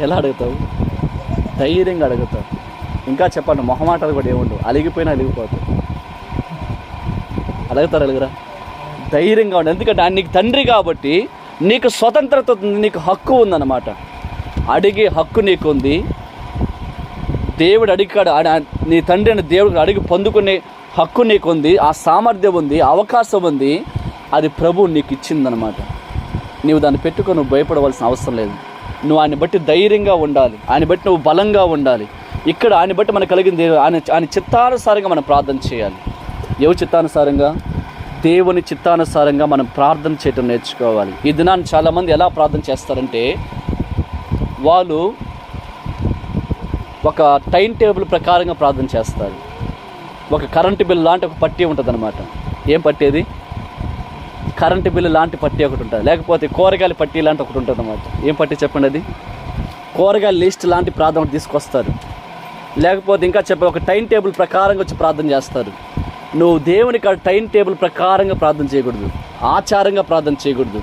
ఎలా అడుగుతావు? ధైర్యంగా అడుగుతావు. ఇంకా చెప్పండి, మొహమాటాలు కూడా ఏముండవు. అలిగిపోయినా అలిగిపోతావు. అడుగురా? ధైర్యంగా ఉండు. ఎందుకంటే ఆయన నీకు తండ్రి కాబట్టి నీకు స్వతంత్రత ఉంది, నీకు హక్కు ఉందన్నమాట. అడిగే హక్కు నీకు ఉంది. దేవుడు అడిగాడు, నీ తండ్రి అని దేవుడు అడిగి పొందుకునే హక్కు నీకు ఉంది, ఆ సామర్థ్యం ఉంది, అవకాశం ఉంది. అది ప్రభువు నీకు ఇచ్చిందనమాట. నీవు దాన్ని పెట్టుకొని నువ్వు భయపడవలసిన అవసరం లేదు. నువ్వు ఆయన బట్టి ధైర్యంగా ఉండాలి, ఆయన బట్టి నువ్వు బలంగా ఉండాలి. ఇక్కడ ఆయన బట్టి మనకు కలిగింది ఆయన చిత్తానుసారంగా మనం ప్రార్థన చేయాలి. ఎవరి చిత్తానుసారంగా? దేవుని చిత్తానుసారంగా మనం ప్రార్థన చేయటం నేర్చుకోవాలి. ఈ దినాన్ని చాలామంది ఎలా ప్రార్థన చేస్తారంటే వాళ్ళు ఒక టైం టేబుల్ ప్రకారంగా ప్రార్థన చేస్తారు. ఒక కరెంటు బిల్ లాంటి ఒక పట్టీ ఉంటుంది అనమాట. ఏం పట్టేది? కరెంటు బిల్లు లాంటి పట్టీ ఒకటి ఉంటుంది. లేకపోతే కూరగాయల పట్టీ లాంటి ఒకటి ఉంటుంది అనమాట. ఏం పట్టీ చెప్పండి? అది కూరగాయల లిస్ట్ లాంటి ప్రార్థన తీసుకొస్తారు. లేకపోతే ఇంకా ఒక టైం టేబుల్ ప్రకారంగా వచ్చి ప్రార్థన చేస్తారు. నువ్వు దేవునికి ఆ టైం టేబుల్ ప్రకారంగా ప్రార్థన చేయకూడదు, ఆచారంగా ప్రార్థన చేయకూడదు.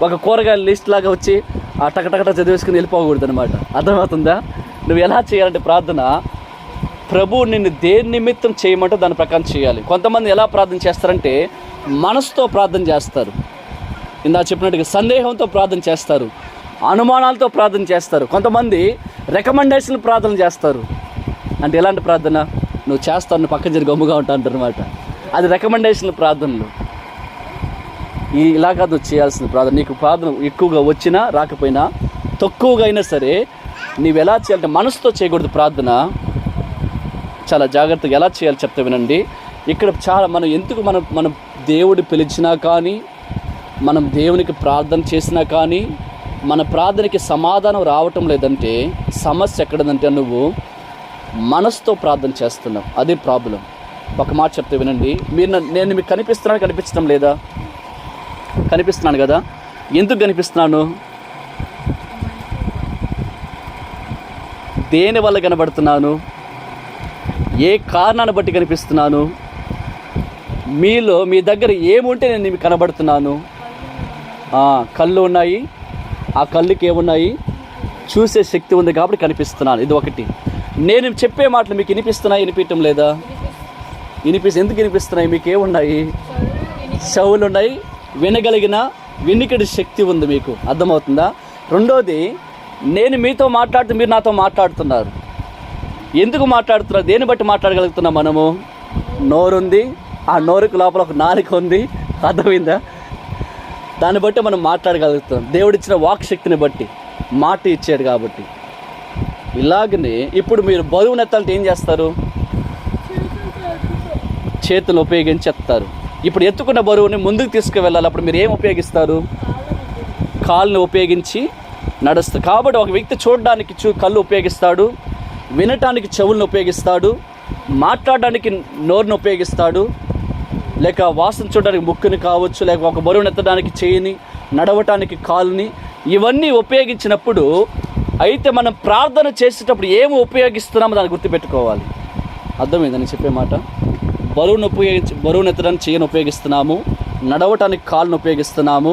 ఒక కూరగాయల లిస్ట్ లాగా వచ్చి ఆ టకటకట చదివేసుకుని వెళ్ళిపోకూడదు అనమాట. అర్థమవుతుందా? నువ్వు ఎలా చేయాలంటే ప్రార్థన, ప్రభు నిన్ను దేని నిమిత్తం చేయమంటే దాని ప్రకారం చేయాలి. కొంతమంది ఎలా ప్రార్థన చేస్తారంటే మనసుతో ప్రార్థన చేస్తారు. ఇందా చెప్పినట్టుగా సందేహంతో ప్రార్థన చేస్తారు, అనుమానాలతో ప్రార్థన చేస్తారు. కొంతమంది రికమెండేషన్ ప్రార్థన చేస్తారు. అంటే ఎలాంటి ప్రార్థన? నువ్వు చేస్తావు, నువ్వు పక్కన జరిగి గమ్ముగా ఉంటా అంటారనమాట. అది రికమెండేషన్ ప్రార్థనలు. ఇలాగా నువ్వు చేయాల్సిన ప్రార్థన. నీకు ప్రార్థన ఎక్కువగా వచ్చినా రాకపోయినా, తక్కువగా అయినా సరే, నీవు ఎలా చేయాలంటే మనసుతో చేయకూడదు ప్రార్థన. చాలా జాగ్రత్తగా ఎలా చేయాలి చెప్తే వినండి. ఇక్కడ చాలా మనం దేవుడు పిలిచినా కానీ, మనం దేవునికి ప్రార్థన చేసినా కానీ మన ప్రార్థనకి సమాధానం రావటం లేదంటే సమస్య ఎక్కడదంటే నువ్వు మనసుతో ప్రార్థన చేస్తున్నావు. అదే ప్రాబ్లం. ఒక మాట చెప్తే వినండి. నేను మీకు కనిపించడం లేదా? కనిపిస్తున్నాను కదా. ఎందుకు కనిపిస్తున్నాను? దేని వల్ల కనబడుతున్నాను? ఏ కారణాన్ని బట్టి కనిపిస్తున్నాను? మీ దగ్గర ఏముంటే నేను మీకు కనబడుతున్నాను? కళ్ళు ఉన్నాయి, ఆ కళ్ళుకి ఏమున్నాయి? చూసే శక్తి ఉంది కాబట్టి కనిపిస్తున్నాను. ఇది ఒకటి. నేను చెప్పే మాటలు మీకు వినిపిస్తున్నాయి, వినిపించడం లేదా? ఎందుకు వినిపిస్తున్నాయి? మీకు ఏమున్నాయి? చెవులు ఉన్నాయి, వినగలిగిన వినికిడి శక్తి ఉంది. మీకు అర్థమవుతుందా? రెండోది, నేను మీతో మాట్లాడుతూ మీరు నాతో మాట్లాడుతున్నారు. ఎందుకు మాట్లాడుతున్నారు? దేన్ని బట్టి మాట్లాడగలుగుతున్నాం మనము? నోరుంది, ఆ నోరుకు లోపల ఒక నాలుక ఉంది. అర్థమైందా? దాన్ని బట్టి మనం మాట్లాడగలుగుతాం. దేవుడిచ్చిన వాక్ శక్తిని బట్టి మాట ఇచ్చాడు కాబట్టి. ఇలాగనే ఇప్పుడు మీరు బరువును ఎత్తాలంటే ఏం చేస్తారు? చేతులు ఉపయోగించి ఎత్తారు. ఇప్పుడు ఎత్తుకున్న బరువుని ముందుకు తీసుకువెళ్ళాలి. అప్పుడు మీరు ఏం ఉపయోగిస్తారు? కాళ్ళని ఉపయోగించి నడుస్తారు. కాబట్టి ఒక వ్యక్తి చూడడానికి కళ్ళు ఉపయోగిస్తాడు, వినటానికి చెవులను ఉపయోగిస్తాడు, మాట్లాడడానికి నోరును ఉపయోగిస్తాడు, లేక వాసన చూడడానికి ముక్కుని కావచ్చు, లేక ఒక బరువును ఎత్తడానికి చేయిని, నడవటానికి కాలుని, ఇవన్నీ ఉపయోగించినప్పుడు అయితే మనం ప్రార్థన చేసేటప్పుడు ఏమి ఉపయోగిస్తున్నామో దాన్ని గుర్తుపెట్టుకోవాలి. అర్థమైందని చెప్పే మాట? బరువును ఎత్తడానికి చేయను ఉపయోగిస్తున్నాము, నడవటానికి కాళ్ళను ఉపయోగిస్తున్నాము,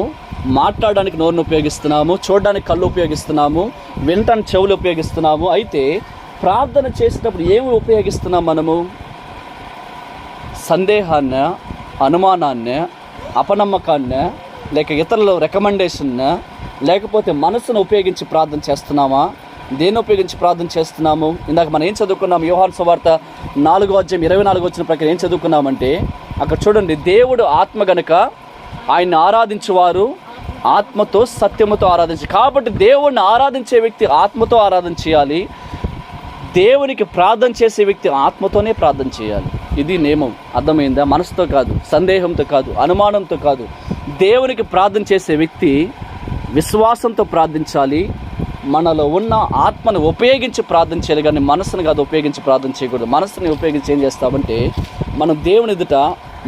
మాట్లాడడానికి నోరును ఉపయోగిస్తున్నాము, చూడడానికి కళ్ళు ఉపయోగిస్తున్నాము, వినటానికి చెవులు ఉపయోగిస్తున్నాము. అయితే ప్రార్థన చేసేటప్పుడు ఏమి ఉపయోగిస్తున్నాం మనము? సందేహాన్ని, అనుమానాన్ని, అపనమ్మకాన్ని, లేక ఇతరుల రికమెండేషన్ని, లేకపోతే మనసును ఉపయోగించి ప్రార్థన చేస్తున్నామా? దేన్ని ఉపయోగించి ప్రార్థన చేస్తున్నాము? ఇందాక మనం ఏం చదువుకున్నాము? యోహాను సువార్త 4:24 ప్రకారం ఏం చదువుకున్నామంటే, అక్కడ చూడండి, దేవుడు ఆత్మ గనుక ఆయన్ని ఆరాధించేవారు ఆత్మతో సత్యముతో ఆరాధించి. కాబట్టి దేవుడిని ఆరాధించే వ్యక్తి ఆత్మతో ఆరాధన చేయాలి. దేవునికి ప్రార్థన చేసే వ్యక్తి ఆత్మతోనే ప్రార్థన చేయాలి. ఇది నియమం. అర్థమైందా? మనసుతో కాదు, సందేహంతో కాదు, అనుమానంతో కాదు. దేవునికి ప్రార్థన చేసే వ్యక్తి విశ్వాసంతో ప్రార్థించాలి. మనలో ఉన్న ఆత్మను ఉపయోగించి ప్రార్థన చేయాలి, కానీ మనసును కాదు ఉపయోగించి ప్రార్థన చేయకూడదు. మనసుని ఉపయోగించి ఏం చేస్తామంటే, మనం దేవుని ఎదుట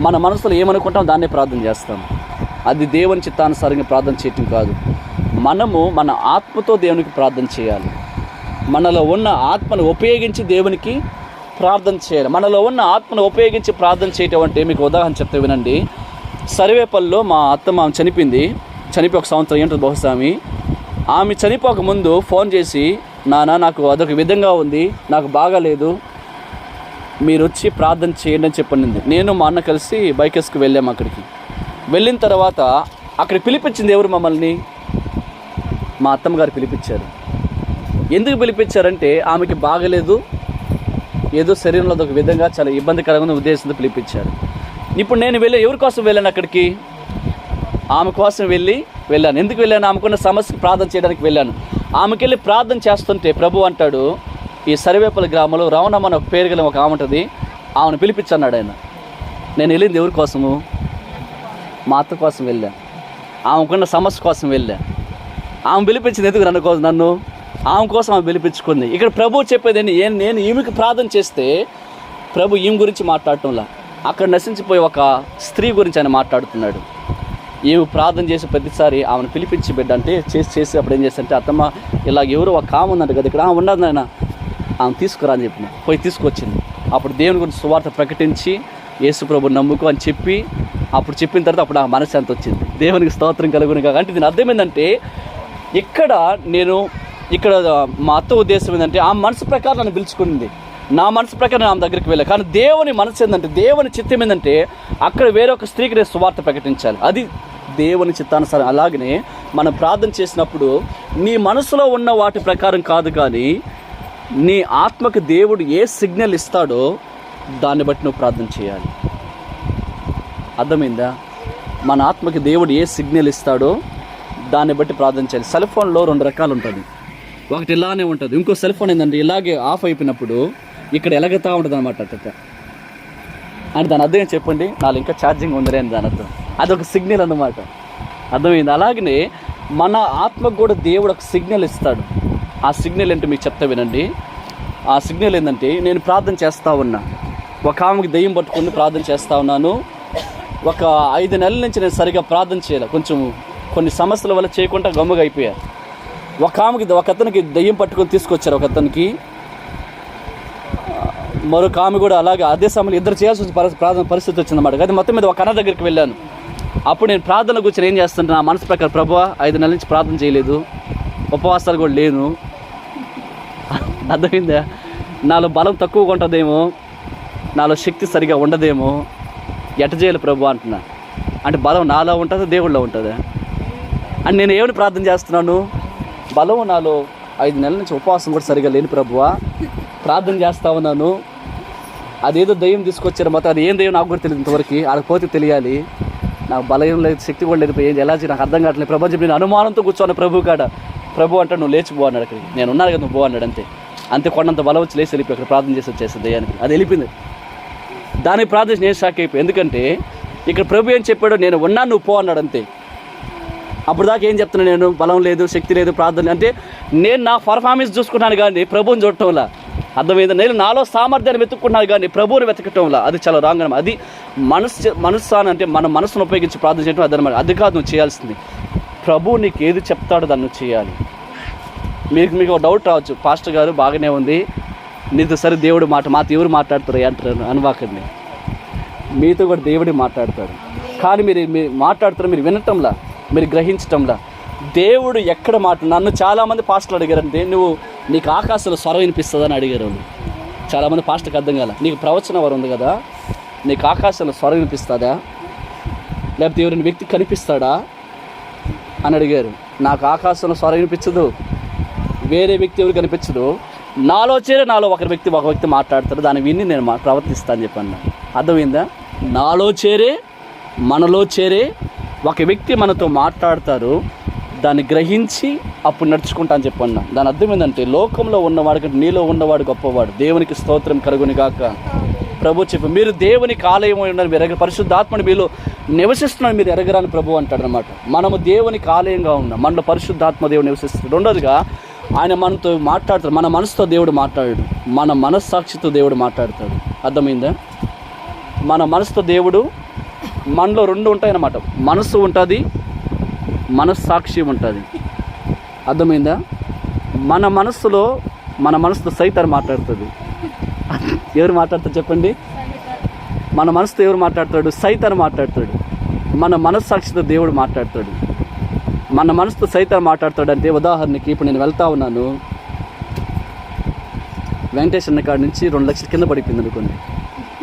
మన మనసులో ఏమనుకుంటాం దాన్నే ప్రార్థన చేస్తాం. అది దేవుని చిత్తానుసారంగా ప్రార్థన చేయటం కాదు. మనము మన ఆత్మతో దేవునికి ప్రార్థన చేయాలి. మనలో ఉన్న ఆత్మను ఉపయోగించి దేవునికి ప్రార్థన చేయాలి. మనలో ఉన్న ఆత్మను ఉపయోగించి ప్రార్థన చేయటం అంటే, మీకు ఉదాహరణ చెప్తే వినండి. సర్వేపల్లిలో మా అత్తమ్మ చనిపోయి 1 సంవత్సరం ఏంటో బహుశా. ఆమె చనిపోక ముందు ఫోన్ చేసి, నాన్న నాకు అదొక విధంగా ఉంది, నాకు బాగాలేదు, మీరు వచ్చి ప్రార్థన చేయండి అని చెప్పండి. నేను మా అన్న కలిసి బైక్ వేసుకు వెళ్ళాము. అక్కడికి వెళ్ళిన తర్వాత అక్కడ పిలిపించింది ఎవరు? మమ్మల్ని మా అత్తమ్మగారు పిలిపించారు. ఎందుకు పిలిపించారంటే, ఆమెకి బాగలేదు, ఏదో శరీరంలో అదొక విధంగా చాలా ఇబ్బందికరమైన ఉద్దేశంతో పిలిపించారు. ఇప్పుడు నేను ఎవరి కోసం వెళ్ళాను అక్కడికి? ఆమె కోసం వెళ్ళాను. ఎందుకు వెళ్ళాను? ఆమెకున్న సమస్యకు ప్రార్థన చేయడానికి వెళ్ళాను. ఆమెకి వెళ్ళి ప్రార్థన చేస్తుంటే ప్రభు అంటాడు, ఈ సర్వేపల్లి గ్రామంలో రవణమ్మ అని ఒక పేరు గల ఒక ఆమె ఉంటుంది, ఆమెను పిలిపించన్నాడు ఆయన. నేను వెళ్ళింది ఎవరి కోసము? మా అత్త కోసం వెళ్ళాను. ఆమెకున్న సమస్య కోసం వెళ్ళాను. ఆమె పిలిపించింది ఎందుకు? నన్ను ఆమె కోసం ఆమె పిలిపించుకుంది. ఇక్కడ ప్రభు చెప్పేది నేను ఈమెకి ప్రార్థన చేస్తే ప్రభు ఈమె గురించి మాట్లాడటంలా, అక్కడ నశించిపోయి ఒక స్త్రీ గురించి ఆయన మాట్లాడుతున్నాడు. ఈమె ప్రార్థన చేసి ప్రతిసారి ఆమెను పిలిపించి బిడ్డ అంటే చేసి అప్పుడు ఏం చేస్తారంటే, అత్తమ్మ ఇలా ఎవరు ఒక ఆమె ఉందంట కదా ఇక్కడ, ఉన్నది నాయన, ఆమె తీసుకురా అని చెప్పిన. పోయి తీసుకొచ్చింది. అప్పుడు దేవుని గురించి సువార్త ప్రకటించి యేసు ప్రభు నమ్ముకో అని చెప్పి, అప్పుడు చెప్పిన తర్వాత అప్పుడు ఆ మనశ్శాంతి వచ్చింది. దేవునికి స్తోత్రం కలుగును కాక. అంటే దీని అర్థం ఏంటంటే, ఇక్కడ మా అత్త ఉద్దేశం ఏంటంటే, ఆ మనసు ప్రకారం నన్ను పిలుచుకుంది, నా మనసు ప్రకారం ఆమె దగ్గరికి వెళ్ళాను. కానీ దేవుని మనసు ఏంటంటే, దేవుని చిత్తం ఏంటంటే, అక్కడ వేరొక స్త్రీకి నేను సువార్త ప్రకటించాలి. అది దేవుని చిత్తానుసారం. అలాగనే మనం ప్రార్థన చేసినప్పుడు నీ మనసులో ఉన్న వాటి ప్రకారం కాదు, కానీ నీ ఆత్మకు దేవుడు ఏ సిగ్నల్ ఇస్తాడో దాన్ని బట్టి నువ్వు ప్రార్థన చేయాలి. అర్థమైందా? మన ఆత్మకి దేవుడు ఏ సిగ్నల్ ఇస్తాడో దాన్ని బట్టి ప్రార్థన చేయాలి. సెల్ ఫోన్లో 2 రకాలు ఉంటుంది. ఒకటి ఇలానే ఉంటుంది, ఇంకో సెల్ ఫోన్ ఏంటంటే ఇలాగే ఆఫ్ అయిపోయినప్పుడు ఇక్కడ ఎలాగతా ఉంటుంది అనమాట. అంటే దాని అర్థం చెప్పండి, నాలో ఇంకా ఛార్జింగ్ ఉందిరే అని దాని అర్థం. అదొక సిగ్నల్ అన్నమాట. అర్థమైంది? అలాగనే మన ఆత్మకు కూడా దేవుడు ఒక సిగ్నల్ ఇస్తాడు. ఆ సిగ్నల్ ఏంటో మీకు చెప్తా వినండి. ఆ సిగ్నల్ ఏంటంటే, నేను ప్రార్థన చేస్తూ ఉన్నా, ఒక ఆమెకి దెయ్యం పట్టుకుని ప్రార్థన చేస్తూ ఉన్నాను. ఒక 5 నెలల నుంచి నేను సరిగా ప్రార్థన చేయాలి, కొంచెం కొన్ని సమస్యల వల్ల చేయకుండా గమ్ముగా అయిపోయాను. ఒక అతనికి దెయ్యం పట్టుకొని తీసుకొచ్చారు, ఒక అతనికి. మరొక ఆమె కూడా అలాగే అదే సమయంలో ఇద్దరు చేయాల్సి ప్రార్థన పరిస్థితి వచ్చిందన్నమాట. అది మొత్తం మీద ఒక అన్న దగ్గరికి వెళ్ళాను. అప్పుడు నేను ప్రార్థన కూర్చొని ఏం చేస్తుంటే నా మనసు ప్రకారం, ప్రభువా 5 నెలల నుంచి ప్రార్థన చేయలేదు, ఉపవాసాలు కూడా లేను, అర్థమైందా, నాలో బలం తక్కువగా ఉంటుందేమో, నాలో శక్తి సరిగా ఉండదేమో, ఎట చేయాలి ప్రభు అంటున్నా. అంటే బలం నాలో ఉంటుందా దేవుళ్ళలో ఉంటుందా అని నేను ఏమని ప్రార్థన చేస్తున్నాను? బలం నాలో 5 నెలల నుంచి ఉపవాసం కూడా సరిగా లేని ప్రభువా, ప్రార్థన చేస్తా ఉన్నాను, అదేదో దయ్యం తీసుకొచ్చారు మొత్తం, అది ఏం దయ్యం నాకు కూడా తెలియదు ఇంతవరకు, ఆడకపోతే తెలియాలి, నాకు బలం లేదు, శక్తి కూడా లేదు, ఏం ఎలా నాకు అర్థం కావట్లేదు ప్రభు చెప్పి నేను అనుమానంతో కూర్చోను ప్రభు కాడ. ప్రభు అంటే నువ్వు లేచిపో అన్నాడు, అక్కడికి నేను ఉన్నాను కదా నువ్వు పో అన్నాడు, అంతే కొండంత బలం వచ్చి లేచి వెళ్ళిపోయి అక్కడ ప్రార్థన చేసి వచ్చేసి దయ్యానికి, అది వెళ్ళిపోయింది. దానికి ప్రార్థన నేను షాక్ అయిపోయి, ఎందుకంటే ఇక్కడ ప్రభు ఏం చెప్పాడో నేను ఉన్నాను నువ్వు పో అన్నాడు, అంతే. అప్పుడు దాకా ఏం చెప్తున్నాను నేను, బలం లేదు, శక్తి లేదు, ప్రార్థన అంటే నేను నా పర్ఫార్మెన్స్ చూసుకున్నాను కానీ ప్రభువుని చూడటంలా, అర్థమైంది. నేను నాలో సామర్థ్యాన్ని వెతుక్కున్నాను కానీ ప్రభువుని వెతకటంలా, అది చాలా రాంగ్ అనమాట. అది మనస్సు అంటే మన మనసును ఉపయోగించి ప్రార్థన చేయడం అదనమాట. అది కాదు నువ్వు చేయాల్సింది. ప్రభువు నీకు ఏది చెప్తాడో దాన్ని నువ్వు చేయాలి. మీకు ఒక డౌట్ రావచ్చు, పాస్టర్ గారు బాగానే ఉంది, నీతో సరే దేవుడు మాతో ఎవరు మాట్లాడతారు అంటారు అనువాకండి. మీతో కూడా దేవుడే మాట్లాడతాడు, కానీ మీరు మాట్లాడుతారు, మీరు వినటంలా, మీరు గ్రహించటంలా. దేవుడు ఎక్కడ నన్ను చాలామంది పాస్టర్లు అడిగారంటే, నీకు ఆకాశంలో స్వరం వినిపిస్తుందని అడిగారు. చాలామంది పాస్టర్కి అర్థం కాల, నీకు ప్రవచన వరం ఉంది కదా, నీకు ఆకాశంలో స్వరం వినిపిస్తుందా, లేకపోతే ఎవరైనా వ్యక్తి కనిపిస్తాడా అని అడిగారు. నాకు ఆకాశంలో స్వరం వినిపించదు, వేరే వ్యక్తి ఎవరు కనిపించదు, నాలో ఒక వ్యక్తి మాట్లాడతారు, దాన్ని విని నేను ప్రవర్తిస్తాను చెప్పాను. అర్థమైందా? నాలో మనలో ఒక వ్యక్తి మనతో మాట్లాడతారు, దాన్ని గ్రహించి అప్పుడు నడుచుకుంటా అని చెప్పన్నా. దాని అర్థం ఏంటంటే, లోకంలో ఉన్నవాడు కంటే నీలో ఉన్నవాడు గొప్పవాడు. దేవునికి స్తోత్రం కలుగుని గాక. ప్రభు చెప్పి, మీరు దేవునికి ఆలయం ఉన్నారు, మీరు పరిశుద్ధాత్మని మీలో నివసిస్తున్నాడు, మీరు ఎరగరాని ప్రభు అంటాడు అనమాట. మనము దేవునికి ఆలయంగా ఉన్నాం, మనలో పరిశుద్ధాత్మ దేవుడు నివసిస్తున్నాడు. రెండోదిగా ఆయన మనతో మాట్లాడతాడు, మన మనసుతో దేవుడు మాట్లాడాడు, మన మనస్సాక్షితో దేవుడు మాట్లాడతాడు. అర్థమైందా? మన మనసుతో దేవుడు, మనలో 2 ఉంటాయన్నమాట, మనసు ఉంటుంది, మనస్సాక్షి ఉంటుంది. అర్థమైందా? మన మనసుతో సైతాన్ మాట్లాడుతుంది. ఎవరు మాట్లాడతారు చెప్పండి? మన మనసుతో ఎవరు మాట్లాడతాడు? సైతాన్ మాట్లాడతాడు. మన మనస్సాక్షితో దేవుడు మాట్లాడతాడు. మన మనసుతో సైతాన్ మాట్లాడతాడు అంటే, ఉదాహరణకి ఇప్పుడు నేను వెళ్తా ఉన్నాను, వెంకటేష్ అన్న కాడి నుంచి 2 లక్షలు కింద పడిపోయింది అనుకోండి,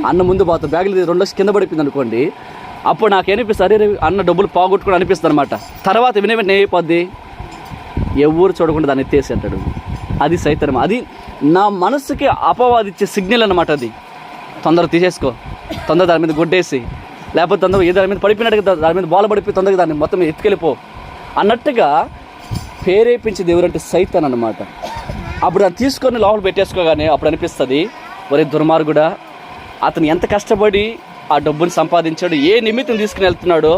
అన్న ముందు పోతా బ్యాగులు 2 లక్షలు కింద పడిపోయింది అనుకోండి, అప్పుడు నాకు ఏనిపిస్తుంది, అరే అన్న డబ్బులు పోగొట్టుకుని అనిపిస్తుంది అనమాట. తర్వాత వెంటనే అయిపోద్ది, ఎవరు చూడకుండా దాన్ని ఎత్తేసి అంటాడు. అది సైతాన్. అది నా మనసుకి అపవాదిచ్చే సిగ్నల్ అనమాట. అది తొందరగా తీసేసుకో, తొందరగా దాని మీద గుడ్డేసి, లేకపోతే తొందరగా ఏ దాని మీద పడిపోయినట్టుగా దాని మీద బాల పడిపోయి తొందరగా దాన్ని మొత్తం ఎత్తుకెళ్ళిపో అన్నట్టుగా ప్రేరేపించేది ఎవరంటే సైతాన్ అనమాట. అప్పుడు అది తీసుకొని లోపల పెట్టేసుకోగానే అప్పుడు అనిపిస్తుంది, ఒరే దుర్మార్గుడా, అతను ఎంత కష్టపడి ఆ డబ్బుని సంపాదించాడు, ఏ నిమిత్తం తీసుకుని వెళ్తున్నాడో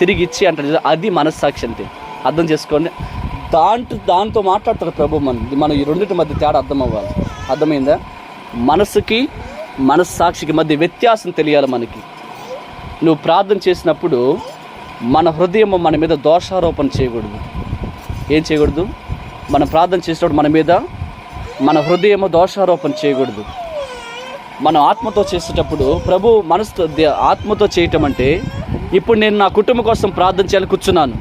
తిరిగి ఇచ్చి అంటాడు. అది మనస్సాక్షి అంటే. అర్థం చేసుకోండి. దాంతో మాట్లాడతాడు ప్రభు. మనం ఈ రెండింటి మధ్య తేడా అర్థం అవ్వాలి. అర్థమైందా? మనసుకి మనస్సాక్షికి మధ్య వ్యత్యాసం తెలియాలి మనకి. నువ్వు ప్రార్థన చేసినప్పుడు మన హృదయం మన మీద దోషారోపణ చేయకూడదు. ఏం చేయకూడదు? మనం ప్రార్థన చేసినప్పుడు మన మీద మన హృదయం దోషారోపణ చేయకూడదు. మనం ఆత్మతో చేసేటప్పుడు, ప్రభు మనసుతో ఆత్మతో చేయటం అంటే, ఇప్పుడు నేను నా కుటుంబం కోసం ప్రార్థన చేయాలని కూర్చున్నాను,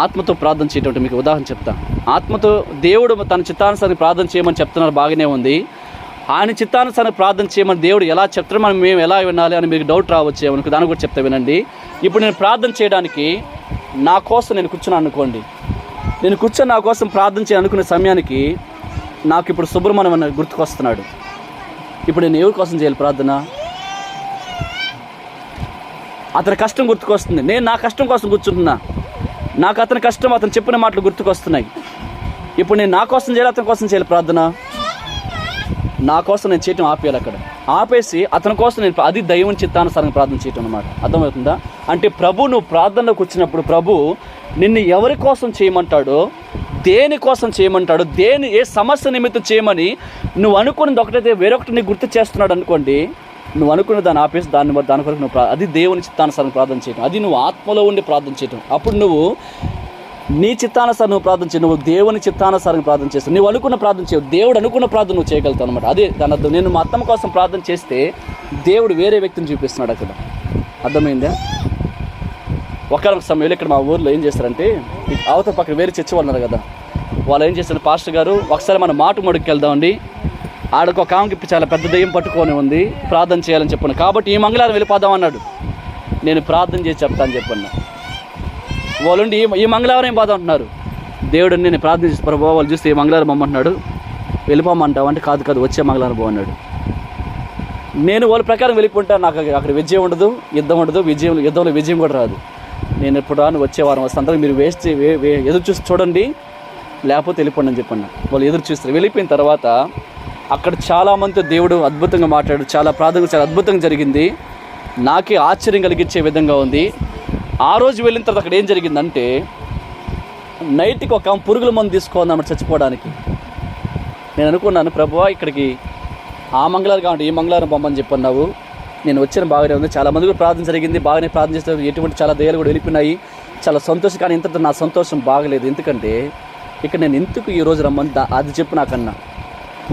ఆత్మతో ప్రార్థన చేయటం అంటే మీకు ఉదాహరణ చెప్తా. ఆత్మతో దేవుడు తన చిత్తానుసారం ప్రార్థన చేయమని చెప్తున్నారు, బాగానే ఉంది. ఆయన చిత్తానుసారం ప్రార్థన చేయమని దేవుడు ఎలా చెప్తారో మేము ఎలా వినాలి అని మీకు డౌట్ రావచ్చు ఏమనుకో, దాన్ని కూడా చెప్తా వినండి. ఇప్పుడు నేను ప్రార్థన చేయడానికి నా కోసం నేను కూర్చున్నాను అనుకోండి, నేను కూర్చొని నా కోసం ప్రార్థన చేయాలనుకునే సమయానికి నాకు ఇప్పుడు సుబ్రహ్మణ్యం గుర్తుకొస్తున్నాడు. ఇప్పుడు నేను ఎవరి కోసం చేయాలి ప్రార్థన? అతని కష్టం గుర్తుకొస్తుంది. నేను నా కష్టం కోసం కూర్చుంటున్నా, నాకు అతని కష్టం, అతను చెప్పిన మాటలు గుర్తుకొస్తున్నాయి. ఇప్పుడు నేను నా కోసం చేయాలి, అతని కోసం చేయాలి ప్రార్థన? నా కోసం నేను చేయటం ఆపేయాలి. అక్కడ ఆపేసి అతని కోసం నేను, అది దైవం చిత్తానుసారంగా ప్రార్థన చేయటం అన్నమాట. అర్థమవుతుందా? అంటే ప్రభు నువ్వు ప్రార్థనలోకి వచ్చినప్పుడు ప్రభు నిన్ను ఎవరి కోసం చేయమంటాడో, దేనికోసం చేయమంటాడో, ఏ సమస్య నిమిత్తం చేయమని నువ్వు అనుకున్నది ఒకటైతే వేరొకటి నీకు గుర్తు చేస్తున్నాడు అనుకోండి, నువ్వు అనుకున్న దాన్ని ఆపేసి దాని కొరకు నువ్వు అది దేవుని చిత్తానుసారం ప్రార్థన చేయటం. అది నువ్వు ఆత్మలో ఉండి ప్రార్థన చేయటం. అప్పుడు నువ్వు నీ చిత్తానుసారం నువ్వు ప్రార్థన చేయవు, నువ్వు దేవుని చిత్తానుసారంగా ప్రార్థన చేస్తావు. నువ్వు అనుకున్న ప్రార్థన చేయవు, దేవుడు అనుకున్న ప్రార్థన నువ్వు చేయగలుగుతావు అనమాట. అదే దాని అర్థం. నేను మా అత్తమ్మ కోసం ప్రార్థన చేస్తే దేవుడు వేరే వ్యక్తిని చూపిస్తున్నాడు అక్కడ. అర్థమైందా? ఒకనొక సమయంలో ఇక్కడ మా ఊర్లో ఏం చేస్తారంటే, అవతల పక్కన వేరే చర్చి వాళ్ళు ఉన్నారు కదా, వాళ్ళు ఏం చేస్తారు, పాస్టర్ గారు ఒకసారి మనం మాటుమడుగుకి వెళ్దామండి, ఆడకు ఒక ఆమెకి చాలా పెద్ద దెయ్యం పట్టుకొని ఉంది, ప్రార్థన చేయాలని చెప్పాను, కాబట్టి ఈ మంగళవారం వెళ్ళిపోదాం అన్నాడు. నేను ప్రార్థన చేసి చెప్తాను చెప్పన్నా. వాళ్ళుండి ఈ మంగళవారం ఏం పోదాం అంటున్నారు. దేవుడు నేను ప్రార్థన చేసి ప్రభావ వాళ్ళు చూస్తే ఈ మంగళవారం అమ్మంటున్నాడు, వెళ్ళిపోమంటావు అంటే కాదు వచ్చే మంగళవారం పో అన్నాడు. నేను వాళ్ళ ప్రకారం వెళ్ళిపోంటా, నాకు అక్కడ విజయం ఉండదు, యుద్ధం ఉండదు, యుద్ధంలో విజయం కూడా రాదు. నేను ఎప్పుడు రాను, వచ్చే వారం వస్తే అందరూ మీరు ఎదురు చూసి చూడండి, లేకపోతే వెళ్ళిపోండి అని చెప్పన్నా. వాళ్ళు ఎదురు చూస్తారు. వెళ్ళిపోయిన తర్వాత అక్కడ చాలామందితో దేవుడు అద్భుతంగా మాట్లాడు, చాలా ప్రార్థన చాలా అద్భుతంగా జరిగింది. నాకే ఆశ్చర్యం కలిగించే విధంగా ఉంది. ఆ రోజు వెళ్ళిన తర్వాత అక్కడ ఏం జరిగిందంటే, నైట్కి ఒక పురుగుల మందు తీసుకోవాలన్నమాట చచ్చిపోవడానికి. నేను అనుకున్నాను, ప్రభువా ఇక్కడికి ఆ మంగళవారం కాబట్టి ఈ మంగళవారం పొమ్మని చెప్పన్నావు, నేను వచ్చిన బాగానే ఉంది, చాలామంది కూడా ప్రార్థన జరిగింది, బాగానే ప్రార్థన చేస్తే ఎటువంటి చాలా దయ్యాలు కూడా వెళ్ళిపోయినాయి, చాలా సంతోషం. కానీ ఇంత నా సంతోషం బాగలేదు. ఎందుకంటే ఇక్కడ నేను ఎందుకు ఈరోజు రమ్మని అది చెప్పు నాకన్నా,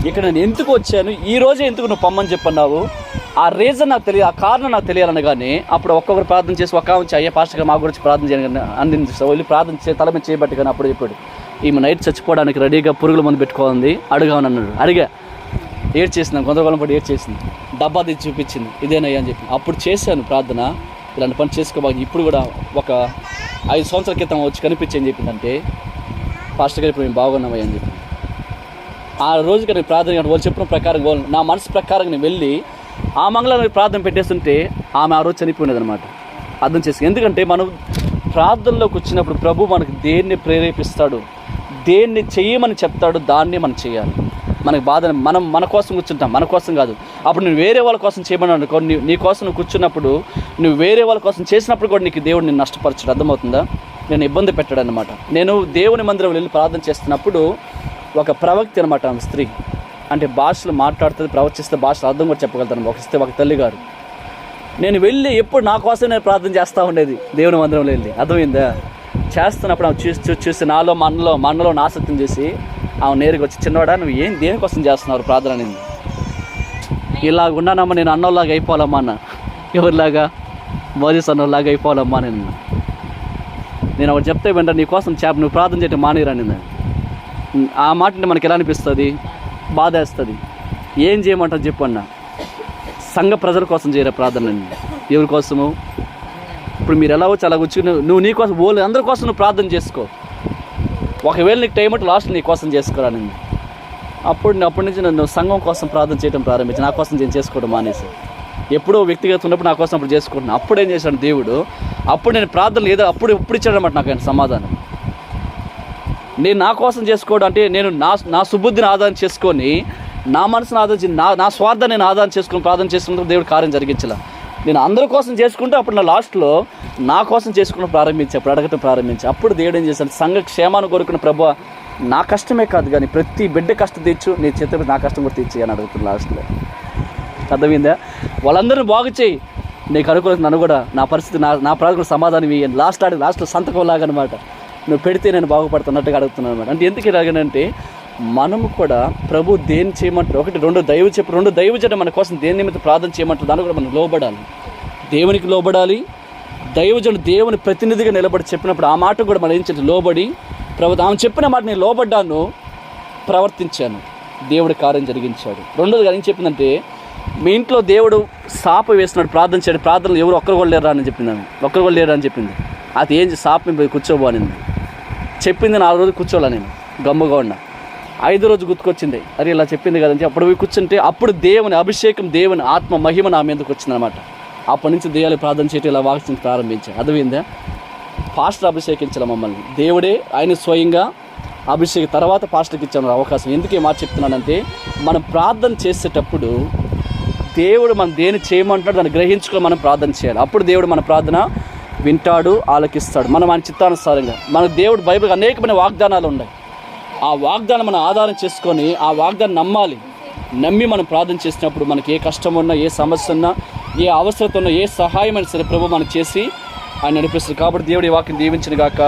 ఇక్కడ నేను ఎందుకు వచ్చాను, ఈరోజే ఎందుకు నువ్వు పొమ్మని చెప్పన్నావు, ఆ రీజన్ నాకు తెలియదు, ఆ కారణం నాకు తెలియాలనగానే అప్పుడు ఒక్కొక్కరు ప్రార్థన చేసి ఒక వచ్చి అయ్యే పాస్టర్ గారు మా గురించి ప్రార్థన చేయగానే అందించావు, వెళ్ళి ప్రార్థన తల మీద చేయబట్టి కానీ అప్పుడు చెప్పాడు, ఈమె నైట్ చచ్చిపోవడానికి రెడీగా పురుగుల మందు పెట్టుకోవాలి అడుగామని అన్నాడు. అడిగా ఏడ్ చేసింది, కొంతకాలం పాటు ఏడ్ చేసింది, డబ్బా తెచ్చి చూపించింది, ఇదేనయ్యా అని చెప్పి. అప్పుడు చేశాను ప్రార్థన, ఇలాంటి పని చేసుకోబాగా. ఇప్పుడు కూడా ఒక 5 సంవత్సరాల క్రితం వచ్చి కనిపించని చెప్పిందంటే, పాస్టర్ గారు ఇప్పుడు మేము బాగున్నామయ్యా అని చెప్పి. ఆ రోజుకి నేను ప్రార్థన వాళ్ళు చెప్పిన ప్రకారం నా మనసు ప్రకారం నేను వెళ్ళి ఆ మంగళవారం ప్రార్థన పెట్టేస్తుంటే ఆమె ఆ రోజు చనిపోయినది అనమాట. అర్థం చేసి, ఎందుకంటే మనం ప్రార్థనలోకి వచ్చినప్పుడు ప్రభు మనకు దేన్ని ప్రేరేపిస్తాడు, దేన్ని చెయ్యమని చెప్తాడు, దాన్ని మనం చేయాలి. మనకు బాధ మనం మన కోసం కూర్చుంటాం, మన కోసం కాదు. అప్పుడు నువ్వు వేరే వాళ్ళ కోసం చేయమని అనుకో, నీ కోసం నువ్వు కూర్చున్నప్పుడు నువ్వు వేరే వాళ్ళ కోసం చేసినప్పుడు కూడా నీకు దేవుడు నిన్ను నష్టపరచడు. అర్థమవుతుందా? నేను ఇబ్బంది పెట్టాడు అనమాట. నేను దేవుని మందిరం వెళ్ళి ప్రార్థన చేస్తున్నప్పుడు ఒక ప్రవక్తి అనమాట, ఆమె స్త్రీ, అంటే భాషలు మాట్లాడుతుంది, ప్రవచిస్తే భాషలు అర్థం కూడా చెప్పగలుగుతాను. ఒక తల్లి గారు, నేను వెళ్ళి ఎప్పుడు నా కోసం నేను ప్రార్థన చేస్తూ ఉండేది దేవుని మందిరంలో వెళ్ళి. అర్థమైందా? చేస్తున్నప్పుడు ఆమె చూసి నాలో మనలో ఆసక్తిని చూసి ఆమె నేరుగా వచ్చి, చిన్నవాడా నువ్వు దేనికోసం చేస్తున్నారు ప్రార్థన అనేది, ఇలాగ ఉన్నానమ్మా, నేను అన్నోలాగా అయిపోవాలమ్మా అన్న. ఎవరిలాగా? మోజెస్ అన్నోలాగా అయిపోవాలమ్మా నేను ఒకటి చెప్తే వెంట నీ కోసం నువ్వు ప్రార్థన చేయటం మానేరా నేను. ఆ మాట మనకి ఎలా అనిపిస్తుంది? బాధ వేస్తుంది. ఏం చేయమంటారు చెప్పన్నా? సంఘ ప్రజల కోసం చేయరా ప్రార్థన. ఎవరి కోసము? ఇప్పుడు మీరు ఎలా వచ్చి అలా వచ్చి నువ్వు నీ కోసం అందరి కోసం నువ్వు ప్రార్థన చేసుకో. ఒకవేళ నీకు టైం అంటే లాస్ట్ నీ కోసం చేసుకోరా నేను. అప్పటి నుంచి నన్ను సంఘం కోసం ప్రార్థన చేయడం ప్రారంభించి నా కోసం నేను చేసుకోవడం మానేసి, ఎప్పుడో వ్యక్తిగత ఉన్నప్పుడు నా కోసం అప్పుడు చేసుకుంటున్నాను. అప్పుడు ఏం చేశాను దేవుడు, అప్పుడు నేను ప్రార్థనలు ఏదో అప్పుడు ఇచ్చాడనమాట నాకు ఆయన సమాధానం. నేను నా కోసం చేసుకోవడం అంటే నేను నా సుబుద్ధిని ఆధారం చేసుకొని, నా మనసును ఆధారించి నా స్వార్థాన్ని నేను ఆధారం చేసుకుని ప్రార్థన చేసుకుంటూ దేవుడు కార్యం జరిగించాల. నేను అందరి కోసం చేసుకుంటూ అప్పుడు నా లాస్ట్లో నా కోసం చేసుకుని అప్పుడు అడగటం ప్రారంభించి అప్పుడు దేవుడు ఏం చేశాను, సంఘ క్షేమాన్ని కోరుకున్న ప్రభువా నా కష్టమే కాదు కానీ ప్రతి బిడ్డ కష్టం తీర్చు, నీ చేత నా కష్టం కూడా తీర్చి అని అడుగుతుంది లాస్ట్లో. అర్థమైందా? వాళ్ళందరినీ బాగు చేయి, నీకు అనుకూలంగా నన్ను కూడా నా పరిస్థితి నా ప్రార్థన సమాధానం ఇవ్వండి. లాస్ట్లో సంతకం లాగా అనమాట, నువ్వు పెడితే నేను బాగుపడుతున్నట్టుగా అడుగుతున్నాను అనమాట. అంటే ఎందుకు ఇలాగనంటే మనము కూడా ప్రభు దేన్ని చేయమంటారు, 2 దైవజనం మన కోసం దేని నిమిత్తం ప్రార్థన చేయమంటారు, దాన్ని కూడా మనం లోబడాలి, దేవునికి లోబడాలి. దైవజనుడు దేవుని ప్రతినిధిగా నిలబడి చెప్పినప్పుడు ఆ మాట కూడా మనం ఏం చేయాలి, లోబడి ప్రభు ఆమె చెప్పిన మాట నేను లోబడ్డాను, ప్రవర్తించాను, దేవుడి కార్యం జరిగించాడు. రెండోది ఏం చెప్పిందంటే, మీ ఇంట్లో దేవుడు శాప వేస్తున్నాడు ప్రార్థన చేయడం, ప్రార్థనలు ఎవరు ఒక్కరు కూడా లేరా అని చెప్పింది. అది ఏం శాపం పోయి కూర్చోబోనింది చెప్పింది. 4 రోజులు కూర్చోలే, నేను గమ్ముగా ఉన్నా. 5వ రోజు గుర్తుకొచ్చింది, అరే ఇలా చెప్పింది కదని అప్పుడు పోయి కూర్చుంటే అప్పుడు దేవుని అభిషేకం, దేవుని ఆత్మ మహిమ నా మీదకి వచ్చిందనమాట. అప్పటి నుంచి దేవాలయ ప్రార్థన చేయడం ఇలా వాక్యం ప్రారంభించాను. అర్థమైందా? పాస్టర్ అభిషేకించాలి మమ్మల్ని, దేవుడే ఆయన స్వయంగా తర్వాత పాస్టర్కి ఇచ్చాను అవకాశం. ఎందుకు ఈ మాట చెప్తున్నానంటే, మనం ప్రార్థన చేసేటప్పుడు దేవుడు మనం దేని చేయమంటాడు దాన్ని గ్రహించుకొని మనం ప్రార్థన చేయాలి. అప్పుడు దేవుడు మన ప్రార్థన వింటాడు, ఆలకిస్తాడు. మనం ఆయన చిత్తానుసారంగా మన దేవుడు బైబిల్ అనేకమైన వాగ్దానాలు ఉన్నాయి. ఆ వాగ్దానం మనం ఆధారం చేసుకొని ఆ వాగ్దానం నమ్మి మనం ప్రార్థన చేసినప్పుడు మనకి ఏ కష్టం ఉన్నా, ఏ సమస్య ఉన్నా, ఏ అవసరత ఉన్నా, ఏ సహాయం అయినా సరే ప్రభు మనకు చేసి ఆయన నడిపిస్తారు. కాబట్టి దేవుడి వాక్యం దీవించిన గాక.